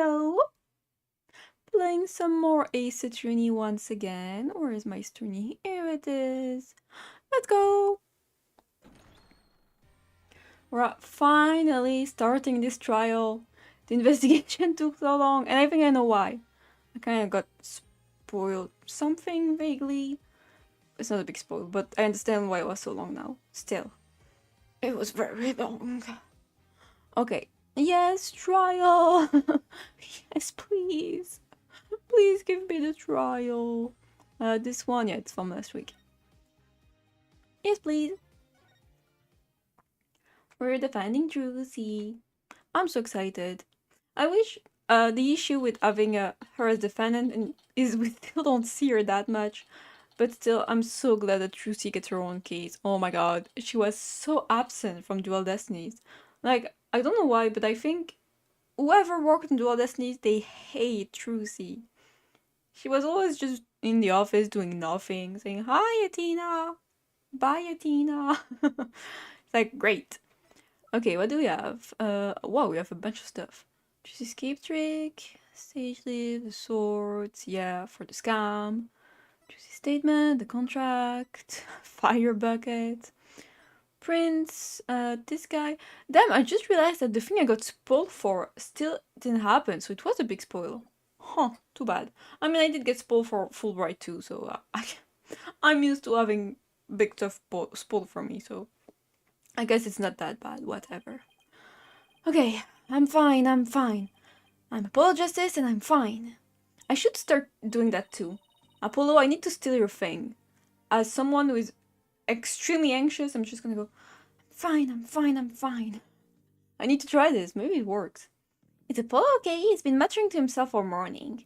Hello. Playing some more Ace Attorney once again. Where is my Attorney? Here it is. Let's go. We're finally starting this trial. The investigation took so long, and I think I know why. I kind of got spoiled something vaguely. It's not a big spoil, but I understand why it was so long now. Still, it was very long. Okay. Yes, trial. Yes, please. Please give me the trial. This one, yeah, it's from last week. Yes, please. We're defending Drusy. I'm so excited. I wish the issue with having her as defendant is we still don't see her that much. But still, I'm so glad that Drusy gets her own case. Oh my god, she was so absent from Dual Destinies. Like, I don't know why, but I think whoever worked in Dual Destinies, they hate Drusy. She was always just in the office doing nothing, saying, "Hi, Athena! Bye, Athena!" It's like, great. Okay, what do we have? Wow, we have a bunch of stuff. Just escape trick, stage live, the swords, yeah, for the scam. Juicy statement, the contract, fire bucket, prince, this guy. Damn, I just realized that the thing I got spoiled for still didn't happen, so it was a big spoil. Huh, too bad. I mean, I did get spoiled for Fulbright too, so I'm used to having big stuff spoiled for me, so I guess it's not that bad, whatever. Okay, I'm fine, I'm fine. I'm Apollo Justice and I'm fine. I should start doing that too. Apollo, I need to steal your thing. As someone who is extremely anxious, I'm just gonna go, I'm fine, I'm fine, I'm fine. I need to try this, maybe it works. Is Apollo okay? He's been muttering to himself all morning.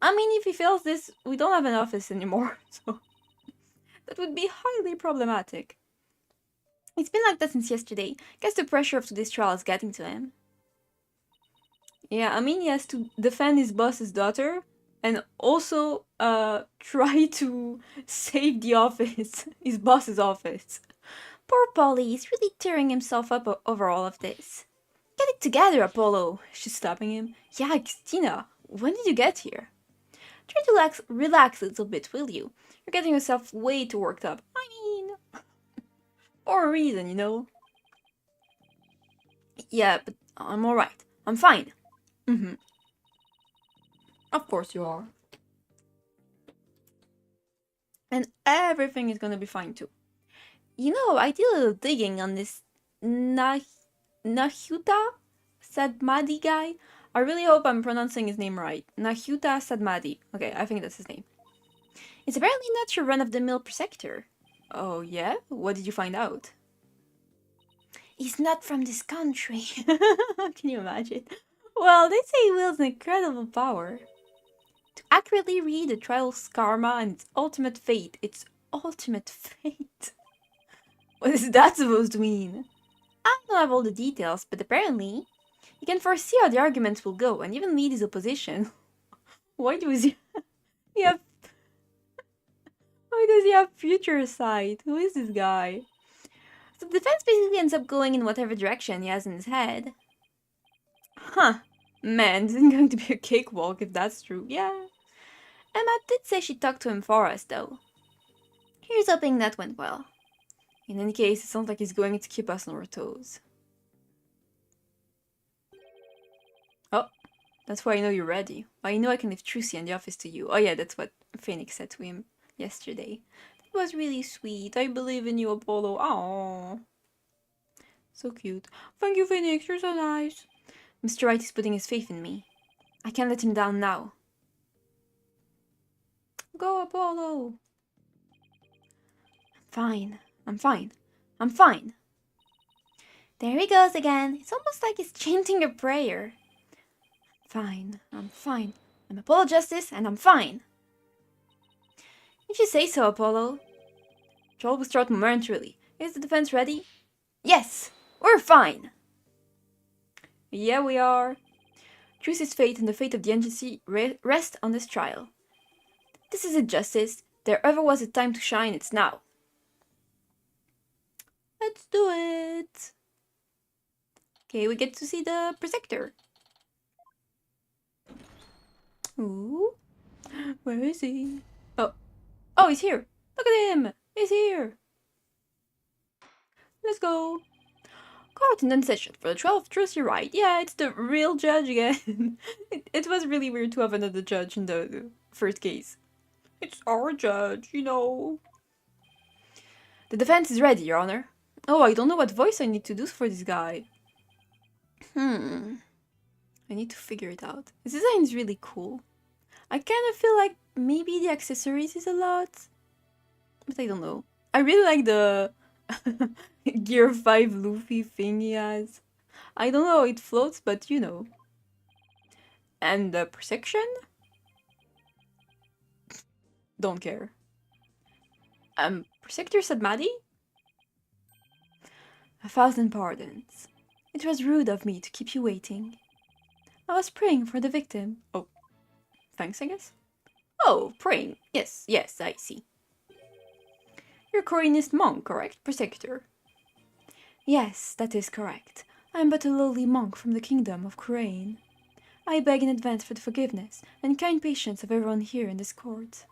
I mean, if he fails this, we don't have an office anymore, so that would be highly problematic. It's been like that since yesterday. Guess the pressure of today's trial is getting to him. Yeah, I mean, he has to defend his boss's daughter and also try to save the office, his boss's office. Poor Polly, he's really tearing himself up over all of this. Get it together, Apollo. She's stopping him. Yeah, Christina, when did you get here? Try to relax a little bit, will you? You're getting yourself way too worked up. I mean, for a reason, you know? Yeah, but I'm alright. I'm fine. Mm-hmm. Of course you are. And everything is gonna be fine too. You know, I did a little digging on this Nahuta Sadmadi guy. I really hope I'm pronouncing his name right. Nahuta Sadmadi. Okay, I think that's his name. It's apparently not your run-of-the-mill prosector. Oh yeah? What did you find out? He's not from this country. Can you imagine? Well, they say he wields an incredible power. To accurately read the trial's karma and its ultimate fate. Its ultimate fate? What is that supposed to mean? I don't have all the details, but apparently, he can foresee how the arguments will go and even lead his opposition. Why does he have Why does he have future sight? Who is this guy? So the defense basically ends up going in whatever direction he has in his head. Huh. Man, this isn't going to be a cakewalk if that's true. Yeah. Emma did say she talked to him for us, though. Here's hoping that went well. In any case, it sounds like he's going to keep us on our toes. Oh, that's why I know you're ready. I know I can leave Trucy and the office to you. Oh yeah, that's what Phoenix said to him yesterday. It was really sweet. I believe in you, Apollo. Aww. So cute. Thank you, Phoenix. You're so nice. Mr. Wright is putting his faith in me. I can't let him down now. Go, Apollo. I'm fine. I'm fine. I'm fine. There he goes again. It's almost like he's chanting a prayer. Fine. I'm fine. I'm Apollo Justice, and I'm fine. If you say so, Apollo. Joel will start momentarily. Is the defense ready? Yes! We're fine! Yeah, we are. Truce's fate and the fate of the agency rest on this trial. This is it, Justice. There ever was a time to shine, it's now. Let's do it! Okay, we get to see the Prosector. Ooh, where is he? Oh, oh, he's here. Look at him. He's here. Let's go. Court in session for the 12th Truth, you're right. Yeah, it's the real judge again. It was really weird to have another judge in the first case. It's our judge, you know. The defense is ready, Your Honor. Oh, I don't know what voice I need to do for this guy. I need to figure it out. This design is really cool. I kind of feel like maybe the accessories is a lot, but I don't know. I really like the Gear 5 Luffy thing he has. I don't know how it floats, but you know. And the perception? Don't care. Prosector Sadmadi? 1,000 pardons. It was rude of me to keep you waiting. I was praying for the victim. Oh, thanks, I guess? Oh, praying. Yes, I see. You're Koreanist monk, correct, Prosector? Yes, that is correct. I am but a lowly monk from the kingdom of Korean. I beg in advance for the forgiveness and kind patience of everyone here in this court.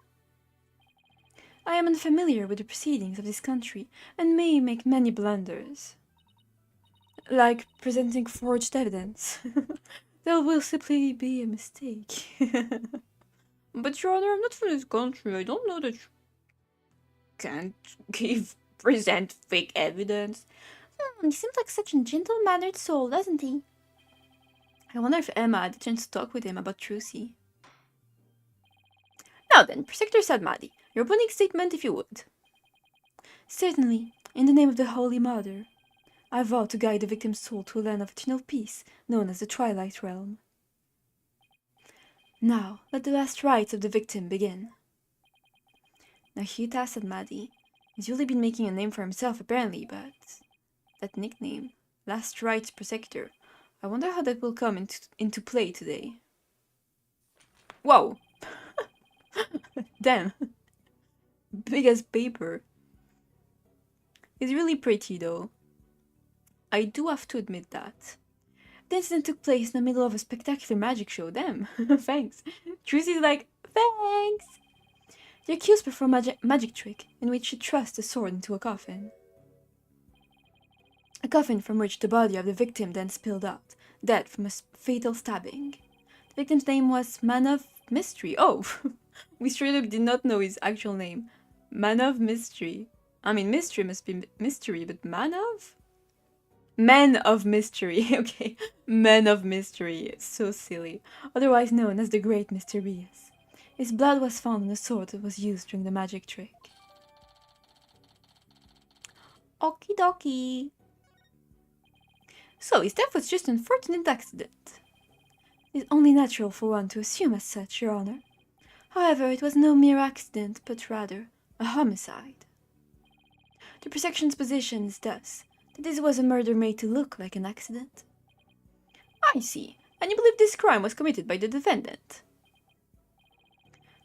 I am unfamiliar with the proceedings of this country and may make many blunders. Like presenting forged evidence. There will simply be a mistake. But Your Honor, I'm not from this country. I don't know that you can't present fake evidence. He seems like such a gentle-mannered soul, doesn't he? I wonder if Emma had a chance to talk with him about Trucy. Now then, Prosector Sadmadi, your opening statement if you would. Certainly, in the name of the Holy Mother. I vow to guide the victim's soul to a land of eternal peace, known as the Twilight Realm. Now, let the last rites of the victim begin. Nahita Sadmadi has usually been making a name for himself apparently, but that nickname, Last Rites Prosector, I wonder how that will come into play today. Whoa! Damn! Big as paper. It's really pretty though. I do have to admit that. The incident took place in the middle of a spectacular magic show. Damn, thanks. Trucy's like, thanks! The accused performed a magic trick in which she thrust a sword into a coffin. A coffin from which the body of the victim then spilled out, dead from a fatal stabbing. The victim's name was Man of Mystery. Oh, we straight up did not know his actual name. Man of Mystery. I mean, mystery must be mystery, but man of? Man of Mystery, okay. Man of Mystery, so silly. Otherwise known as the Great Mysterious. His blood was found on a sword that was used during the magic trick. Okie dokie. So his death was just an unfortunate accident. It is only natural for one to assume as such, Your Honor. However, it was no mere accident, but rather a homicide. The prosection's position is thus that this was a murder made to look like an accident. I see. And you believe this crime was committed by the defendant?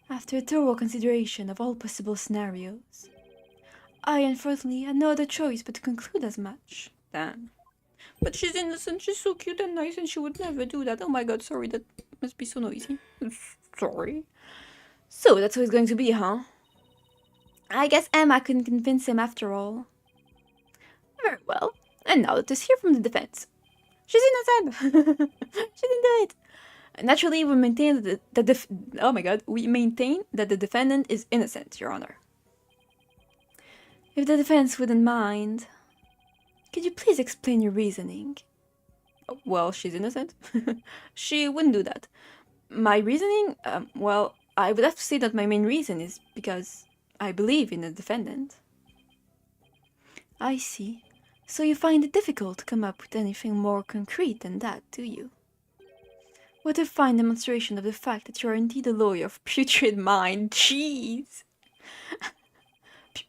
After a thorough consideration of all possible scenarios, I unfortunately had no other choice but to conclude as much. Damn. But she's innocent, she's so cute and nice, and she would never do that. Oh my god, sorry, that must be so noisy. Sorry. So, that's how it's going to be, huh? I guess Emma couldn't convince him after all. Very well. And now let us hear from the defense. She's innocent! She didn't do it! Naturally, we maintain that oh my god, we maintain that the defendant is innocent, Your Honor. If the defense wouldn't mind, could you please explain your reasoning? Oh, well, she's innocent. She wouldn't do that. My reasoning? Well, I would have to say that my main reason is because I believe in the defendant. I see. So you find it difficult to come up with anything more concrete than that, do you? What a fine demonstration of the fact that you are indeed a lawyer of putrid mind. Jeez!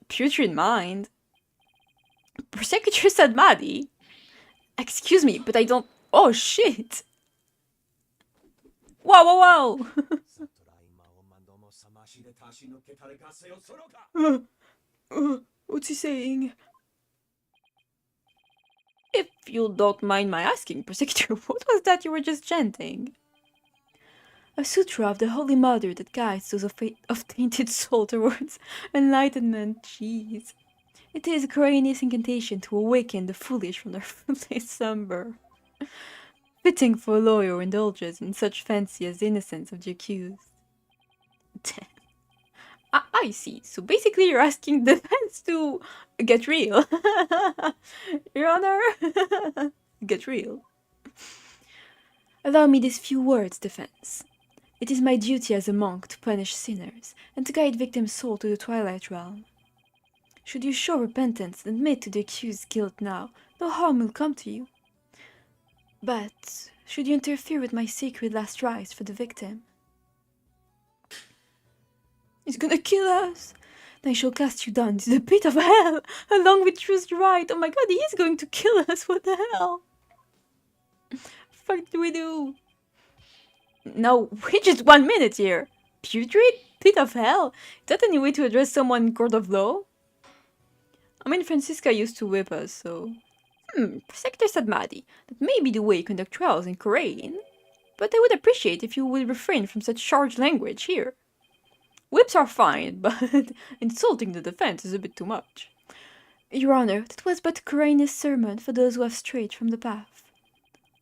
Putrid mind? Prosecutor Sadmadi? Excuse me, but I don't... Oh, shit! Whoa, whoa, whoa! What's he saying? If you don't mind my asking, Prosecutor, what was that you were just chanting? a sutra of the Holy Mother that guides those of tainted soul towards enlightenment. Jeez. It is a courageous incantation to awaken the foolish from their foolish slumber. Fitting for a lawyer who indulges in such fancy as the innocence of the accused. I see. So basically, you're asking defense to get real. Your Honor, get real. Allow me these few words, defense. It is my duty as a monk to punish sinners and to guide victims' soul to the twilight realm. Should you show repentance and admit to the accused's guilt now, no harm will come to you. But should you interfere with my sacred last rites for the victim, he's gonna kill us. Then I shall cast you down into the pit of hell, along with Truth's right. Oh my god, he is going to kill us. What the hell? Fuck do we do? No, wait just 1 minute here. Putrid? Pit of hell? Is that any way to address someone in court of law? I mean, Francisca used to whip us, so... Prosecutor said Maddie, that may be the way you conduct trials in Korean. But I would appreciate if you would refrain from such charged language here. Whips are fine, but insulting the defense is a bit too much. Your Honor, that was but a courageous sermon for those who have strayed from the path.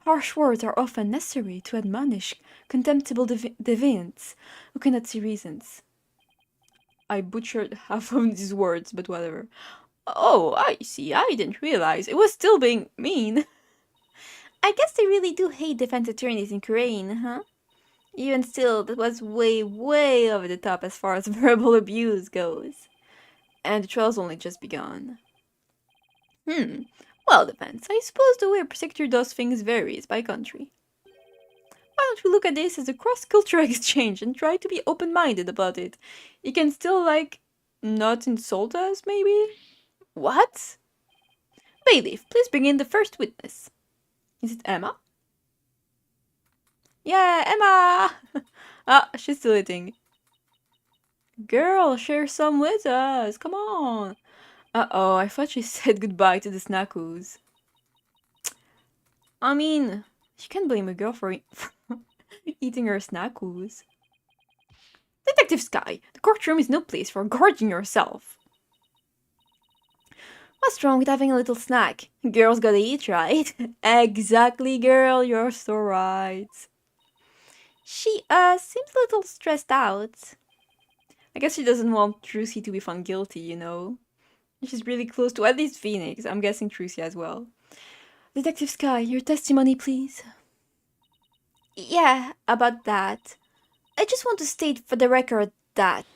Harsh words are often necessary to admonish contemptible deviants who cannot see reasons. I butchered half of these words, but whatever. Oh, I see. I didn't realize. It was still being mean. I guess they really do hate defense attorneys in Korean, huh? Even still, that was way, way over the top as far as verbal abuse goes. And the trial's only just begun. Well, defense, I suppose the way a prosecutor does things varies by country. Why don't we look at this as a cross-cultural exchange and try to be open-minded about it? You can still, not insult us, maybe? What? Bailiff, please bring in the first witness. Is it Emma? Yeah, Emma! Ah, she's still eating. Girl, share some with us. Come on. Uh-oh, I thought she said goodbye to the snackos. I mean, you can't blame a girl for eating her snackos. Detective Sky, the courtroom is no place for gorging yourself. What's wrong with having a little snack? Girls gotta eat, right? Exactly, girl, you're so right. She, seems a little stressed out. I guess she doesn't want Trucy to be found guilty, you know? She's really close to at least Phoenix. I'm guessing Trucy as well. Detective Sky, your testimony, please. Yeah, about that. I just want to state for the record that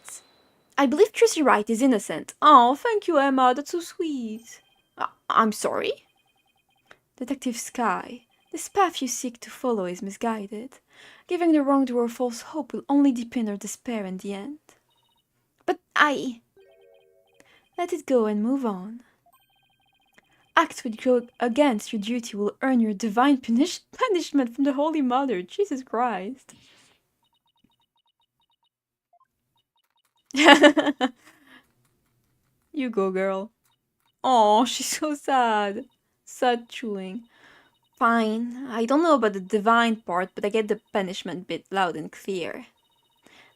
I believe Trucy Wright is innocent. Oh, thank you, Emma. That's so sweet. I'm sorry? Detective Sky, this path you seek to follow is misguided. Giving the wrongdoer false hope will only deepen her despair in the end. But let it go and move on. Acts which go against your duty will earn your divine punishment from the Holy Mother. Jesus Christ. You go, girl. Oh, she's so sad. Sad chewing. Fine. I don't know about the divine part, but I get the punishment bit loud and clear.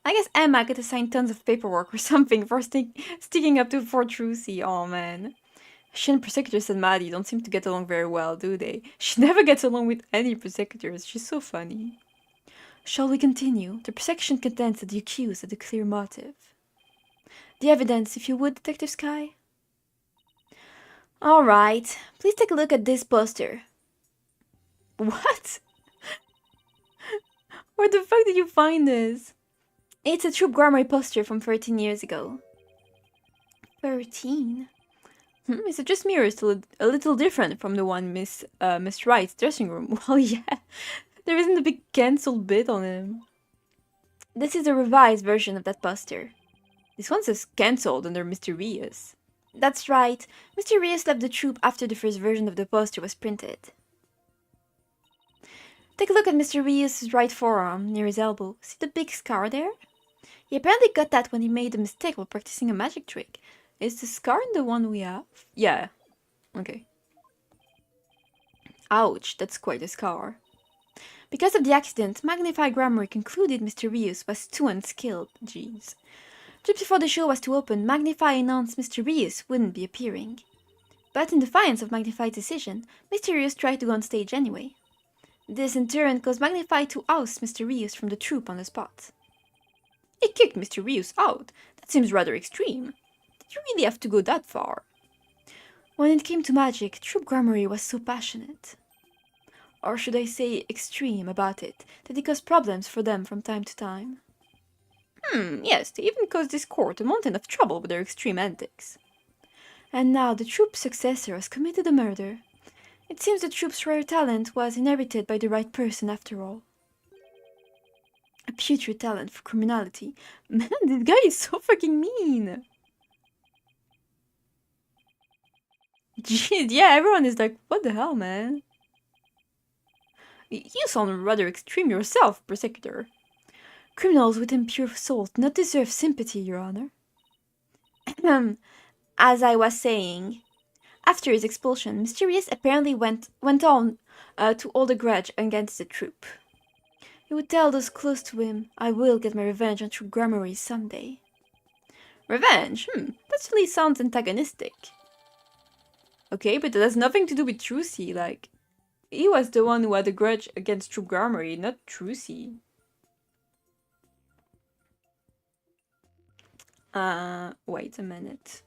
I guess Emma could assign tons of paperwork or something for sticking up to Fort Trucy. Oh man. She and prosecutors and Maddie don't seem to get along very well, do they? She never gets along with any prosecutors. She's so funny. Shall we continue? The prosecution contends that the accused had a clear motive. The evidence, if you would, Detective Sky. Alright, please take a look at this poster. What? Where the fuck did you find this? It's a Troop Grammar poster from 13 years ago. 13? Is it just mirrors still a little different from the one Miss Wright's dressing room? Well, yeah. There isn't a big cancelled bit on him. This is a revised version of that poster. This one says cancelled under Mr. Rios. That's right. Mr. Rios left the troop after the first version of the poster was printed. Take a look at Mr. Rios' right forearm, near his elbow. See the big scar there? He apparently got that when he made a mistake while practicing a magic trick. Is the scar the one we have? Yeah. Okay. Ouch, that's quite a scar. Because of the accident, Magnify Grammar concluded Mr. Rios was too unskilled. Jeez. Just before the show was to open, Magnify announced Mr. Rios wouldn't be appearing. But in defiance of Magnify's decision, Mr. Rios tried to go on stage anyway. This in turn caused Magnify to oust Mr. Rios from the troupe on the spot. He kicked Mr. Rios out. That seems rather extreme. Did you really have to go that far? When it came to magic, Troupe Grammary was so passionate. Or should I say extreme about it, that it caused problems for them from time to time. Yes, they even caused this court a mountain of trouble with their extreme antics. And now the troupe's successor has committed a murder. It seems the troupe's rare talent was inherited by the right person after all. A putrid talent for criminality. Man, this guy is so fucking mean! Jeez, yeah, everyone is like, what the hell, man? You sound rather extreme yourself, prosecutor. Criminals with impure souls do not deserve sympathy, Your Honor. As I was saying, after his expulsion, Mysterious apparently went on to hold a grudge against the troupe. He would tell those close to him, I will get my revenge on Troupe Grammary someday. Revenge? That really sounds antagonistic. Okay, but that has nothing to do with Trucy, like... He was the one who had a grudge against Troupe Grammary, not Trucy. Wait a minute.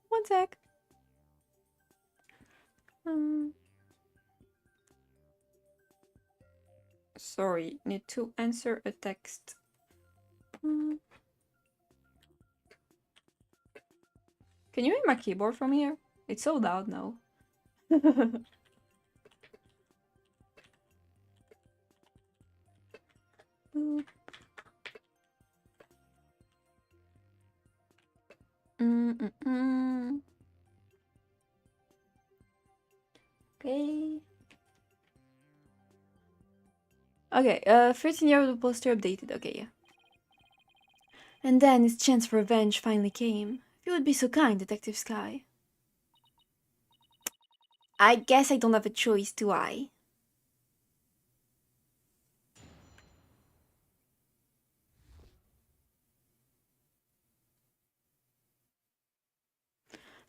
One sec. Sorry, need to answer a text. Can you hear my keyboard from here? It's so loud now. Boop. Okay. Okay, 13-year-old poster updated. Okay, yeah. And then his chance for revenge finally came. If you would be so kind, Detective Sky. I guess I don't have a choice, do I?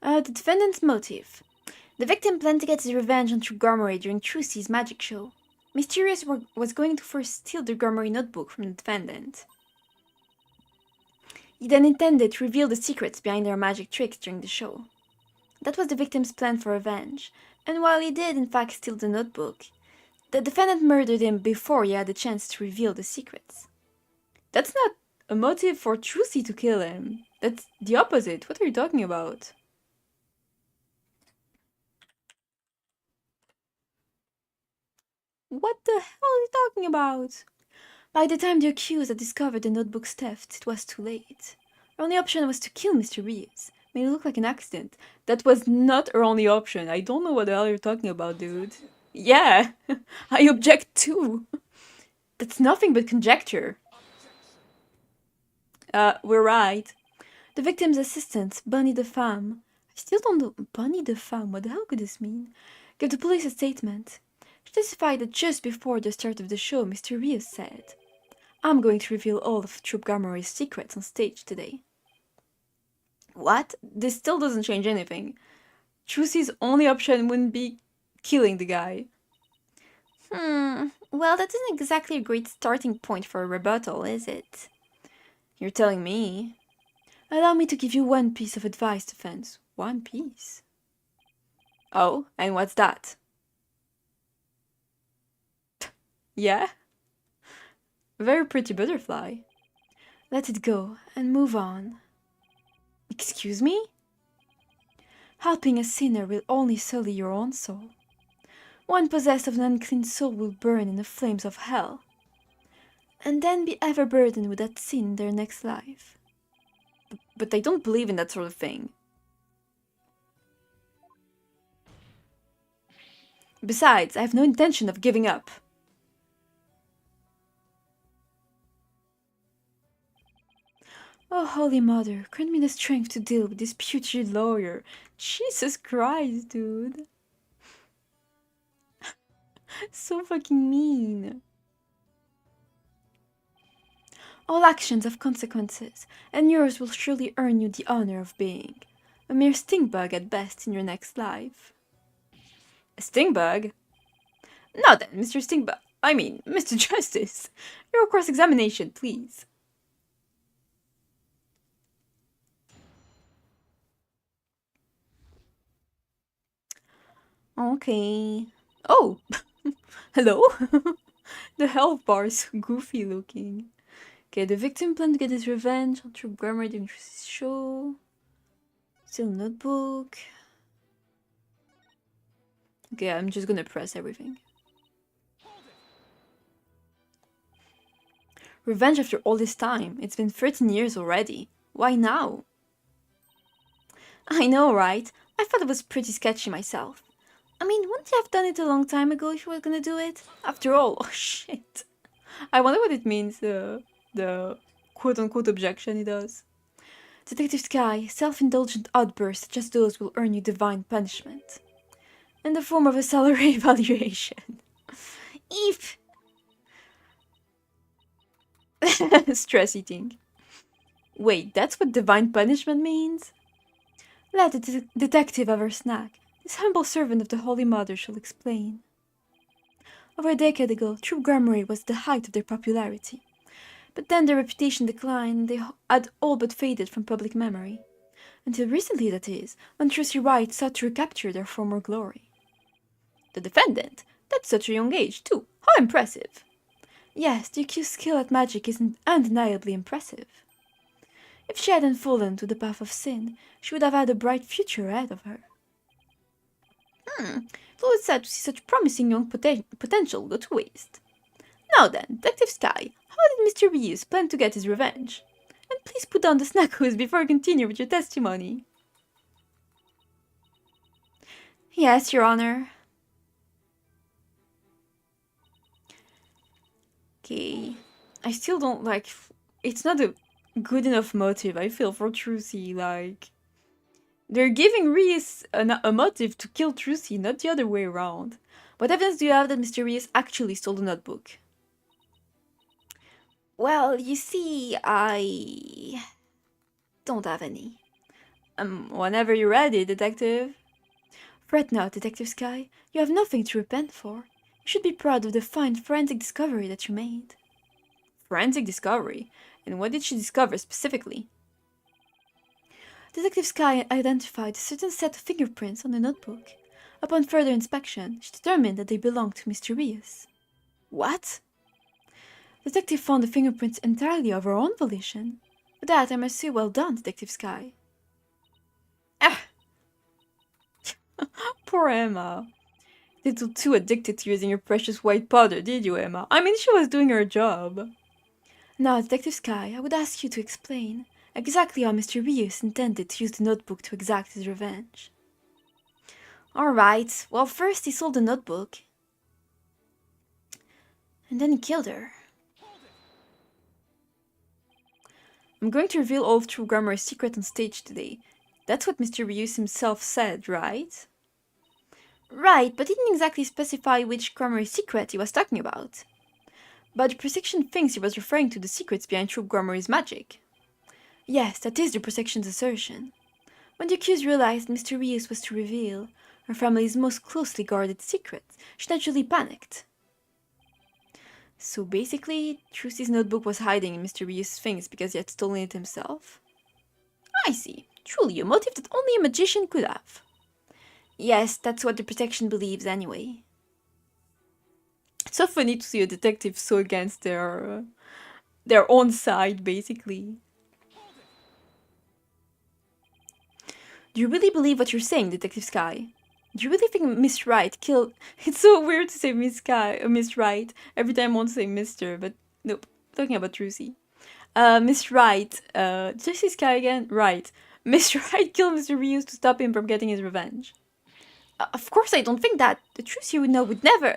The defendant's motive. The victim planned to get his revenge on Troupe Grammary during Trucy's magic show. Mysterious was going to first steal the Grammary notebook from the defendant. He then intended to reveal the secrets behind their magic tricks during the show. That was the victim's plan for revenge, and while he did in fact steal the notebook, the defendant murdered him before he had the chance to reveal the secrets. That's not a motive for Trucy to kill him. That's the opposite. What are you talking about? What the hell are you talking about? By the time the accused had discovered the notebook's theft, it was too late. Her only option was to kill Mr. Reeves. Made it look like an accident. That was not her only option. I don't know what the hell you're talking about, dude. Yeah, I object too. That's nothing but conjecture. We're right. The victim's assistant, Bunny the Femme. I still don't know. Bunny the Femme, what the hell could this mean? Gave the police a statement. She testified that just before the start of the show, Mr. Rios said, I'm going to reveal all of Troupe Grammary's secrets on stage today. What? This still doesn't change anything. Trucy's only option wouldn't be killing the guy. Well, that isn't exactly a great starting point for a rebuttal, is it? You're telling me. Allow me to give you one piece of advice, defense. One piece? Oh, and what's that? Yeah? Very pretty butterfly. Let it go and move on. Excuse me? Helping a sinner will only sully your own soul. One possessed of an unclean soul will burn in the flames of hell, and then be ever burdened with that sin in their next life. But I don't believe in that sort of thing. Besides, I have no intention of giving up. Oh, Holy Mother, grant me the strength to deal with this putrid lawyer. Jesus Christ, dude. So fucking mean. All actions have consequences, and yours will surely earn you the honor of being a mere sting bug at best in your next life. A sting bug? Now then, Mr. Stingbug. I mean, Mr. Justice. Your cross-examination, please. Okay. Oh! Hello? The health bar is goofy looking. Okay, the victim planned to get his revenge on true grammar during his show. Still notebook. Okay, I'm just gonna press everything. Revenge after all this time. It's been 13 years already. Why now? I know, right? I thought it was pretty sketchy myself. I mean, wouldn't you have done it a long time ago if you were gonna do it? After all, oh shit. I wonder what it means, the quote-unquote objection he does. Detective Sky, self-indulgent outbursts such as those will earn you divine punishment. In the form of a salary evaluation. If stress eating. Wait, that's what divine punishment means? Let the detective have her snack. This humble servant of the Holy Mother shall explain. Over a decade ago, true grammary was the height of their popularity. But then their reputation declined and they had all but faded from public memory. Until recently, that is, when Trucy Wright sought to recapture their former glory. The defendant? That's such a young age, too. How impressive! Yes, the accused's skill at magic is undeniably impressive. If she hadn't fallen to the path of sin, she would have had a bright future ahead of her. It's always sad to see such promising young potential go to waste. Now then, Detective Sky, how did Mr. Reeves plan to get his revenge? And please put down the snack hose before you continue with your testimony. Yes, Your Honor. Okay. I still don't like... It's not a good enough motive, I feel, for Trucy. Like, they're giving Reese a motive to kill Trucy, not the other way around. What evidence do you have that Mr. Reese actually stole the notebook? Well, you see, I don't have any. Whenever you're ready, Detective. Fret not, Detective Sky. You have nothing to repent for. You should be proud of the fine forensic discovery that you made. Forensic discovery? And what did she discover specifically? Detective Sky identified a certain set of fingerprints on the notebook. Upon further inspection, she determined that they belonged to Mr. Rios. What? The detective found the fingerprints entirely of her own volition. For that, I must say well done, Detective Sky. Ah! Poor Emma. Little too addicted to using your precious white powder, did you, Emma? I mean, she was doing her job. Now, Detective Sky, I would ask you to explain exactly how Mr. Rios intended to use the notebook to exact his revenge. Alright, well, first he sold the notebook. And then he killed her. I'm going to reveal all of True Grammar's secret on stage today. That's what Mr. Rios himself said, right? Right, but he didn't exactly specify which grammar secret he was talking about. But the prosecution thinks he was referring to the secrets behind True Grammary's magic. Yes, that is the prosection's assertion. When the accused realized Mr. Rios was to reveal her family's most closely guarded secret, she naturally panicked. So basically, Trucy's notebook was hiding in Mr. Rios' things because he had stolen it himself? I see. Truly a motive that only a magician could have. Yes, that's what the protection believes anyway. It's so funny to see a detective so against their own side, basically. Do you really believe what you're saying, Detective Sky? Do you really think Miss Wright killed... It's so weird to say Miss Wright every time I want to say Mr., but nope, talking about Trucy. Miss Wright, did I say Sky again? Right. Miss Wright killed Mr. Rios to stop him from getting his revenge. Of course I don't think that. The Trucy would know would never...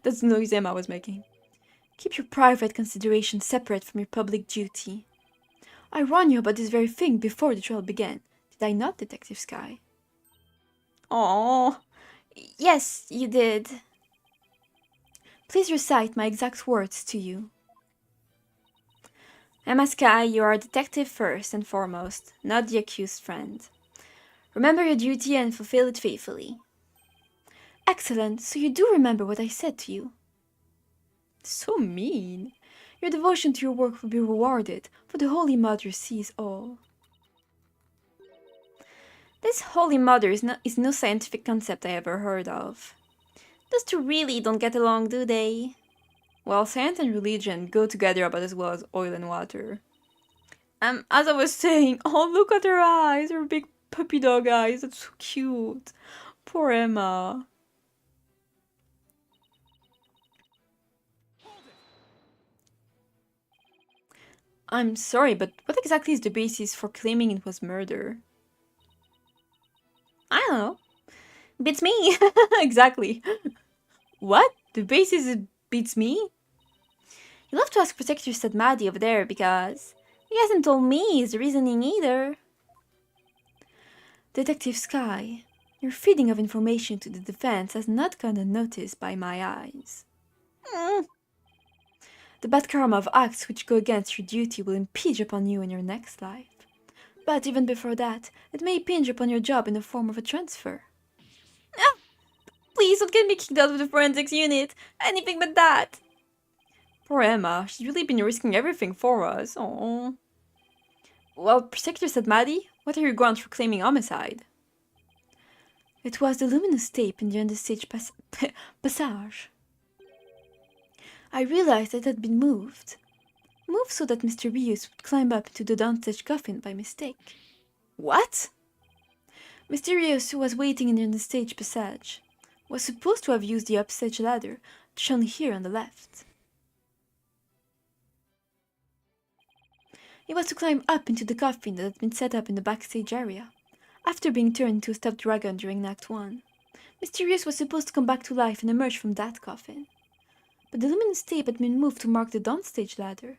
That's the noise Emma was making. Keep your private considerations separate from your public duty. I warned you about this very thing before the trial began. Did I not, Detective Sky? Aww, Yes, you did. Please recite my exact words to you. Emma Sky, you are a detective first and foremost, not the accused friend. Remember your duty and fulfill it faithfully. Excellent, so you do remember what I said to you. So mean. Your devotion to your work will be rewarded, for the Holy Mother sees all. This Holy Mother is no scientific concept I ever heard of. Those two really don't get along, do they? Well, science and religion go together about as well as oil and water. As I was saying, oh, look at her eyes, her big puppy dog eyes, that's so cute. Poor Emma. I'm sorry, but what exactly is the basis for claiming it was murder? I don't know. Beats me. Exactly. What? The basis beats me? You'll have to ask Protector said Maddie over there because he hasn't told me his reasoning either. Detective Sky, your feeding of information to the defense has not gone unnoticed by my eyes. Mm. The bad karma of acts which go against your duty will impinge upon you in your next life. But even before that, it may impinge upon your job in the form of a transfer. Ah, please don't get me kicked out of the forensics unit. Anything but that. Poor Emma, she's really been risking everything for us. Oh. Well, Prosecutor said Maddie, what are your grounds for claiming homicide? It was the luminous tape in the understage passage. I realized it had been moved. Moved so that Mr. Rios would climb up into the downstage coffin by mistake. What? Mr. Rios, who was waiting in the understage passage, was supposed to have used the upstage ladder shown here on the left. He was to climb up into the coffin that had been set up in the backstage area, after being turned into a stuffed dragon during Act 1. Mysterious was supposed to come back to life and emerge from that coffin. But the luminous tape had been moved to mark the downstage ladder.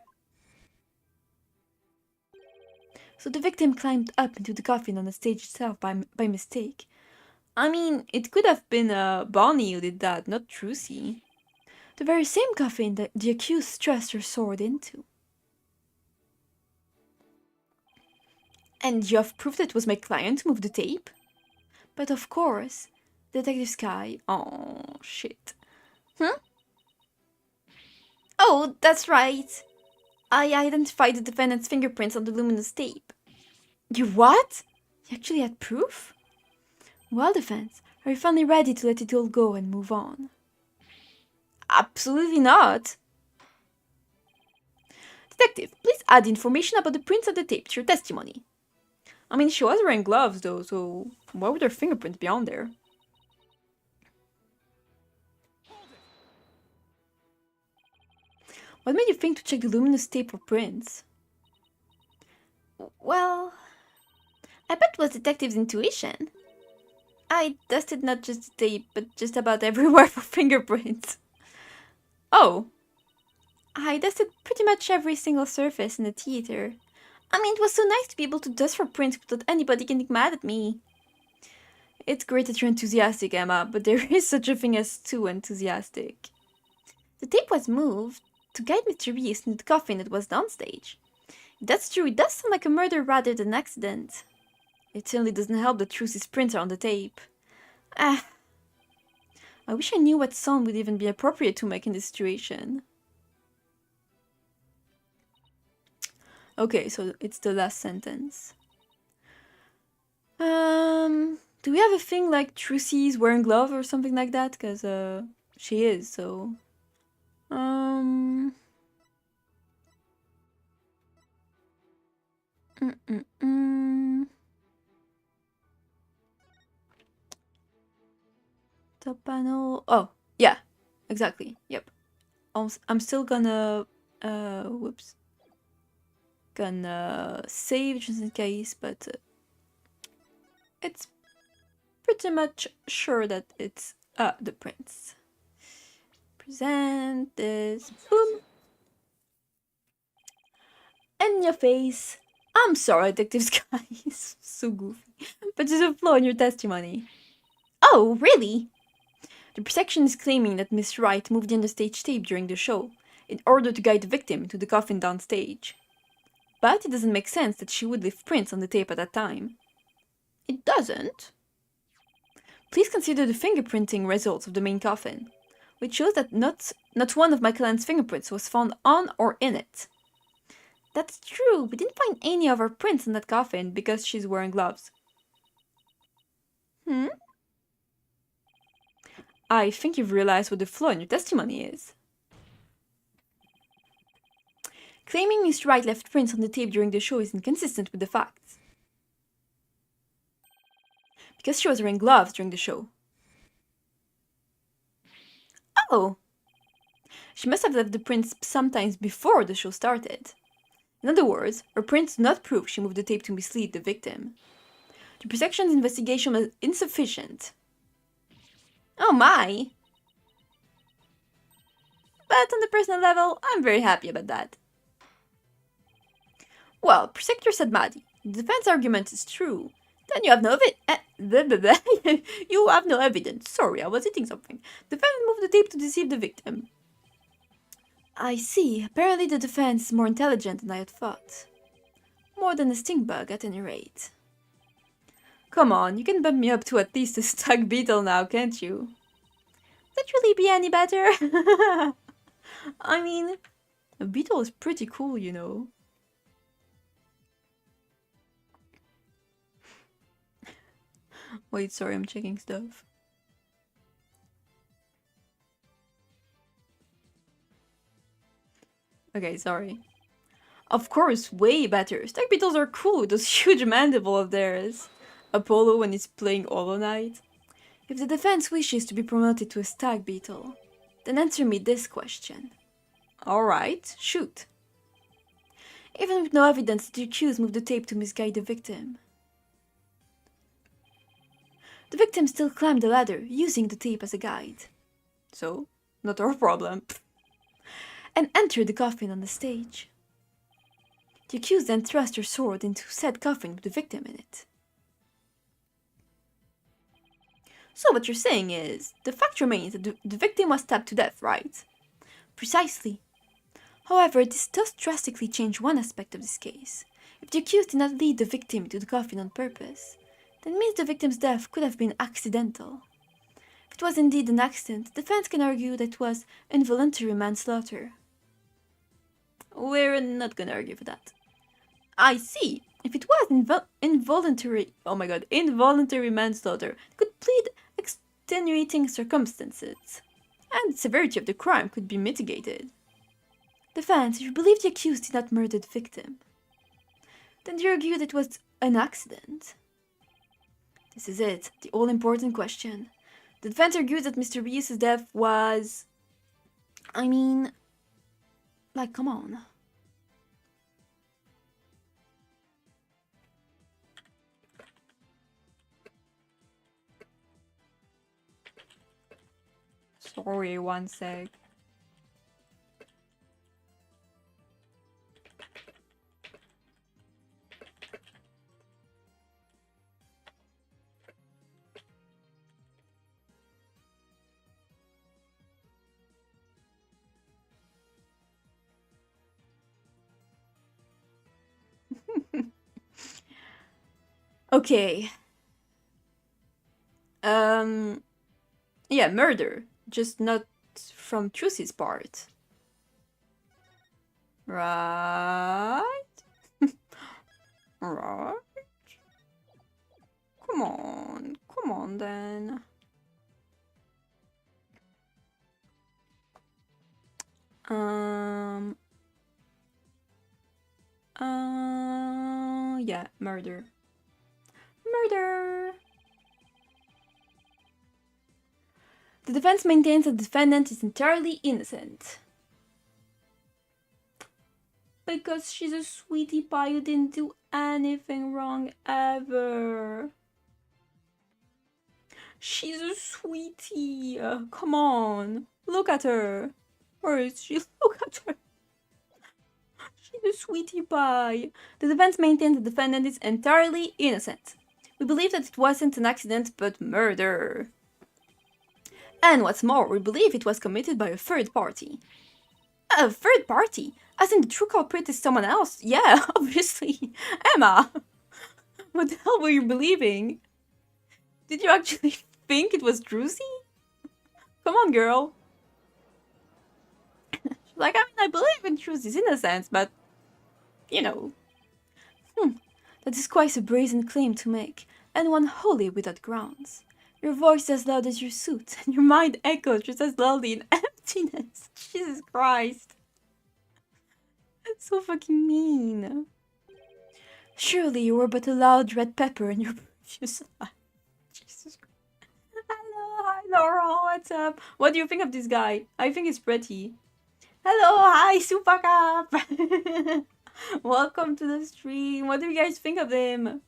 So the victim climbed up into the coffin on the stage itself by mistake. I mean, it could have been Bonnie who did that, not Trucy. The very same coffin that the accused thrust her sword into. And you have proof that it was my client who moved the tape? But of course, Detective Sky. Oh, shit. Oh, that's right. I identified the defendant's fingerprints on the luminous tape. You what? You actually had proof? Well, defense, are you finally ready to let it all go and move on? Absolutely not. Detective, please add information about the prints of the tape to your testimony. I mean, she was wearing gloves though, so why would her fingerprints be on there? What made you think to check the luminous tape for prints? Well, I bet it was Detective's intuition. I dusted not just the tape, but just about everywhere for fingerprints. Oh. I dusted pretty much every single surface in the theater. I mean, it was so nice to be able to dust for prints without anybody getting mad at me. It's great that you're enthusiastic, Emma, but there is such a thing as too enthusiastic. The tape was moved to guide Mr. Reese into the coffin that was downstage. If that's true, it does sound like a murder rather than an accident. It certainly doesn't help that Trucy's prints are on the tape. Ah. I wish I knew what sound would even be appropriate to make in this situation. Okay, so it's the last sentence. Do we have a thing like Trucy's wearing glove or something like that? Because, she is, so... Top panel... Oh, yeah, exactly, yep. I'm still gonna... whoops. Gonna save just in case, but... it's pretty much sure that it's the prince. Present this. Boom. In your face. I'm sorry, Detective Sky is so goofy. But there's a flaw in your testimony. Oh, really? The prosecution is claiming that Miss Wright moved the understage tape during the show, in order to guide the victim to the coffin downstage. But it doesn't make sense that she would leave prints on the tape at that time. It doesn't. Please consider the fingerprinting results of the main coffin, which shows that not one of Michael Ann's fingerprints was found on or in it. That's true, we didn't find any of her prints on that coffin because she's wearing gloves. I think you've realized what the flaw in your testimony is. Claiming Miss Wright left prints on the tape during the show is inconsistent with the facts. Because she was wearing gloves during the show. Oh! She must have left the prints sometimes before the show started. In other words, her prints do not prove she moved the tape to mislead the victim. The prosection's investigation was insufficient. Oh my! But on the personal level, I'm very happy about that. Well, prosecutor said Maddie, the defense argument is true. Then you have no you have no evidence. Sorry, I was eating something. The defendant moved the tape to deceive the victim. I see. Apparently the defense is more intelligent than I had thought. More than a stink bug, at any rate. Come on, you can bump me up to at least a stag beetle now, can't you? Would that really be any better? I mean, a beetle is pretty cool, you know. Wait, sorry, I'm checking stuff. Okay, sorry. Of course, way better. Stag beetles are cool with those huge mandible of theirs. Apollo when he's playing Hollow Knight. If the defense wishes to be promoted to a stag beetle, then answer me this question. Alright, shoot. Even with no evidence that the accused moved the tape to misguide the victim. The victim still climbed the ladder, using the tape as a guide. So, not our problem. And entered the coffin on the stage. The accused then thrust her sword into said coffin with the victim in it. So what you're saying is, the fact remains that the victim was stabbed to death, right? Precisely. However, this does drastically change one aspect of this case. If the accused did not lead the victim to the coffin on purpose, then it means the victim's death could have been accidental. If it was indeed an accident, the defense can argue that it was involuntary manslaughter. We're not gonna argue for that. I see. If it was involuntary manslaughter, it could plead extenuating circumstances, and the severity of the crime could be mitigated. Defense, if you believe the accused did not murder the victim, then do you argue that it was an accident? This is it, the all-important question. The defense argues that Mr. Reese's death was... I mean... like, come on. Sorry, one sec. Okay. Yeah, murder. Just not from Trucy's part. Right? Right? Come on then. Yeah, murder. Murder! The defense maintains that the defendant is entirely innocent. Because she's a sweetie pie who didn't do anything wrong ever. She's a sweetie. Come on. Look at her. Where is she? Look at her. She's a sweetie pie. The defense maintains the defendant is entirely innocent. We believe that it wasn't an accident, but murder. And what's more, we believe it was committed by a third party. A third party? As in the true culprit is someone else? Yeah, obviously. Emma! What the hell were you believing? Did you actually think it was Druzy? Come on, girl. Like, I mean, I believe in Druzy's innocence, but, you know. That is quite a brazen claim to make, and one wholly without grounds. Your voice is as loud as your suit, and your mind echoes just as loudly in emptiness. Jesus Christ. That's so fucking mean. Surely you were but a loud red pepper in your previous life. Jesus Christ. Hello, hi Laurel, what's up? What do you think of this guy? I think he's pretty. Hello, hi Supakap! Welcome to the stream. What do you guys think of him?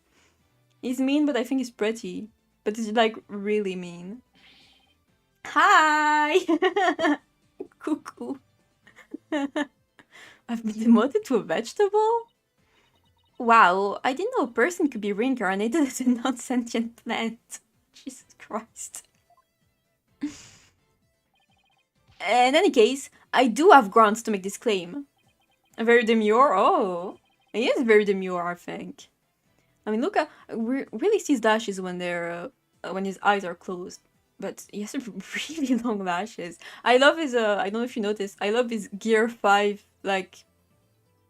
He's mean, but I think he's pretty. But he's like really mean. Hi! Cuckoo. I've been demoted to a vegetable? Wow, I didn't know a person could be reincarnated as a non-sentient plant. Jesus Christ. In any case, I do have grounds to make this claim. Very demure? Oh, he is very demure, I think. I mean, look, really sees lashes when they're when his eyes are closed, but he has really long lashes. I love his I don't know if you noticed. I love his Gear 5 like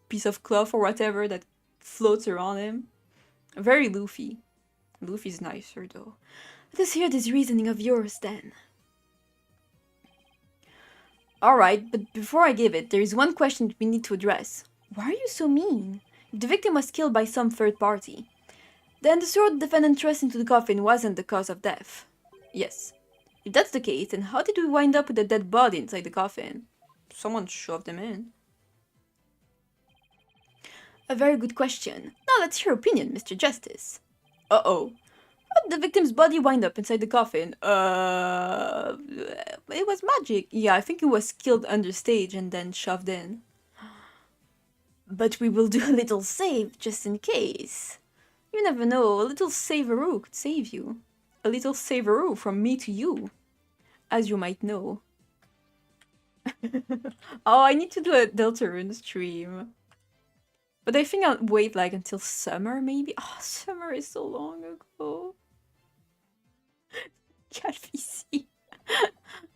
piece of cloth or whatever that floats around him. Very Luffy. Luffy's nicer though. Let us hear this reasoning of yours then. Alright, but before I give it, there is one question we need to address. Why are you so mean? If the victim was killed by some third party, then the sword the defendant thrust into the coffin wasn't the cause of death. Yes. If that's the case, then how did we wind up with a dead body inside the coffin? Someone shoved him in. A very good question. Now let's hear your opinion, Mr. Justice. Uh-oh. How did the victim's body wind up inside the coffin? It was magic. Yeah, I think it was killed understage and then shoved in. But we will do a little save just in case. You never know, a little saveroo could save you. A little saveroo from me to you, as you might know. Oh, I need to do a Deltarune stream. But I think I'll wait like until summer, maybe. Oh, summer is so long ago. CatVC.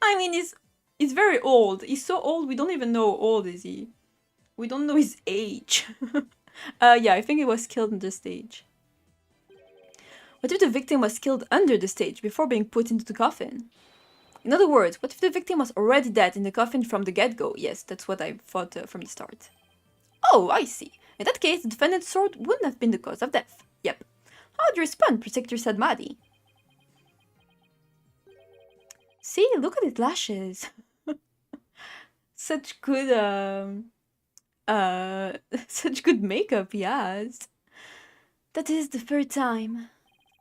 I mean, he's very old. He's so old, we don't even know how old is he. We don't know his age. Yeah, I think he was killed on the stage. What if the victim was killed under the stage before being put into the coffin? In other words, what if the victim was already dead in the coffin from the get-go? Yes, that's what I thought from the start. Oh, I see. In that case, the defendant's sword wouldn't have been the cause of death. Yep. How would you respond, Protector Sadmadi? See, look at his lashes. Such good, such good makeup he has. That is the third time.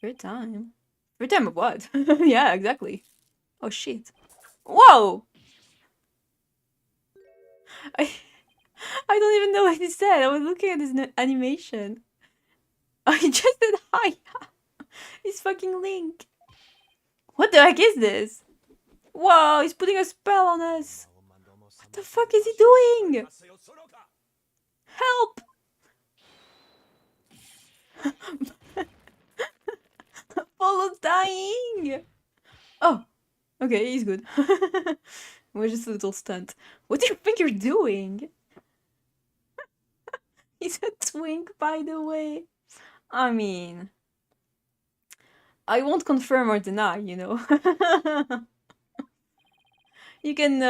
Third time? Third time of what? Yeah, exactly. Oh shit. Whoa! I don't even know what he said. I was looking at his animation. Oh, he just said hi. He's fucking Link. What the heck is this? Whoa, he's putting a spell on us. What the fuck is he doing? Help! Apollo's dying! Oh, okay, he's good. We're just a little stunt. What do you think you're doing? He's a twink, by the way. I mean, I won't confirm or deny, you know. You can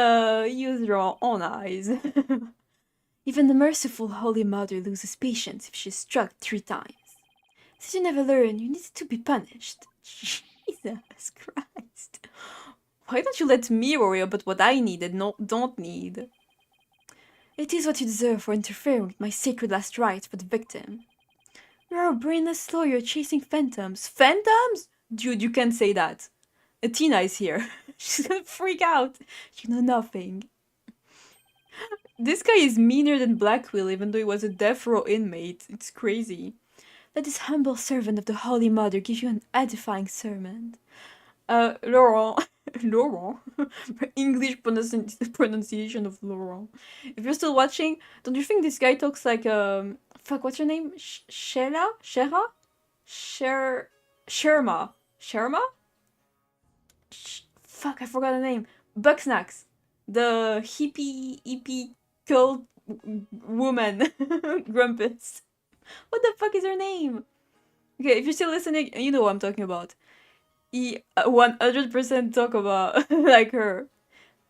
use your own eyes. Even the merciful Holy Mother loses patience if she's struck 3 times. Since you never learn, you need to be punished. Jesus Christ. Why don't you let me worry about what I need and don't need? It is what you deserve for interfering with my sacred last rites for the victim. You're a brainless lawyer chasing phantoms. Phantoms? Dude, you can't say that. Athena is here. She's gonna freak out. You know nothing. This guy is meaner than Blackwell, even though he was a death row inmate. It's crazy. Let this humble servant of the Holy Mother give you an edifying sermon. Laurent, Laurent. English pronunciation of Laurent. If you're still watching, don't you think this guy talks like fuck, what's your name? Shera? Shera? Sherma. Sherma? Fuck, I forgot the name. Bucksnacks. The hippie cult woman. Grumpus. What the fuck is her name? Okay, if you're still listening, you know what I'm talking about. He 100% talk about like her.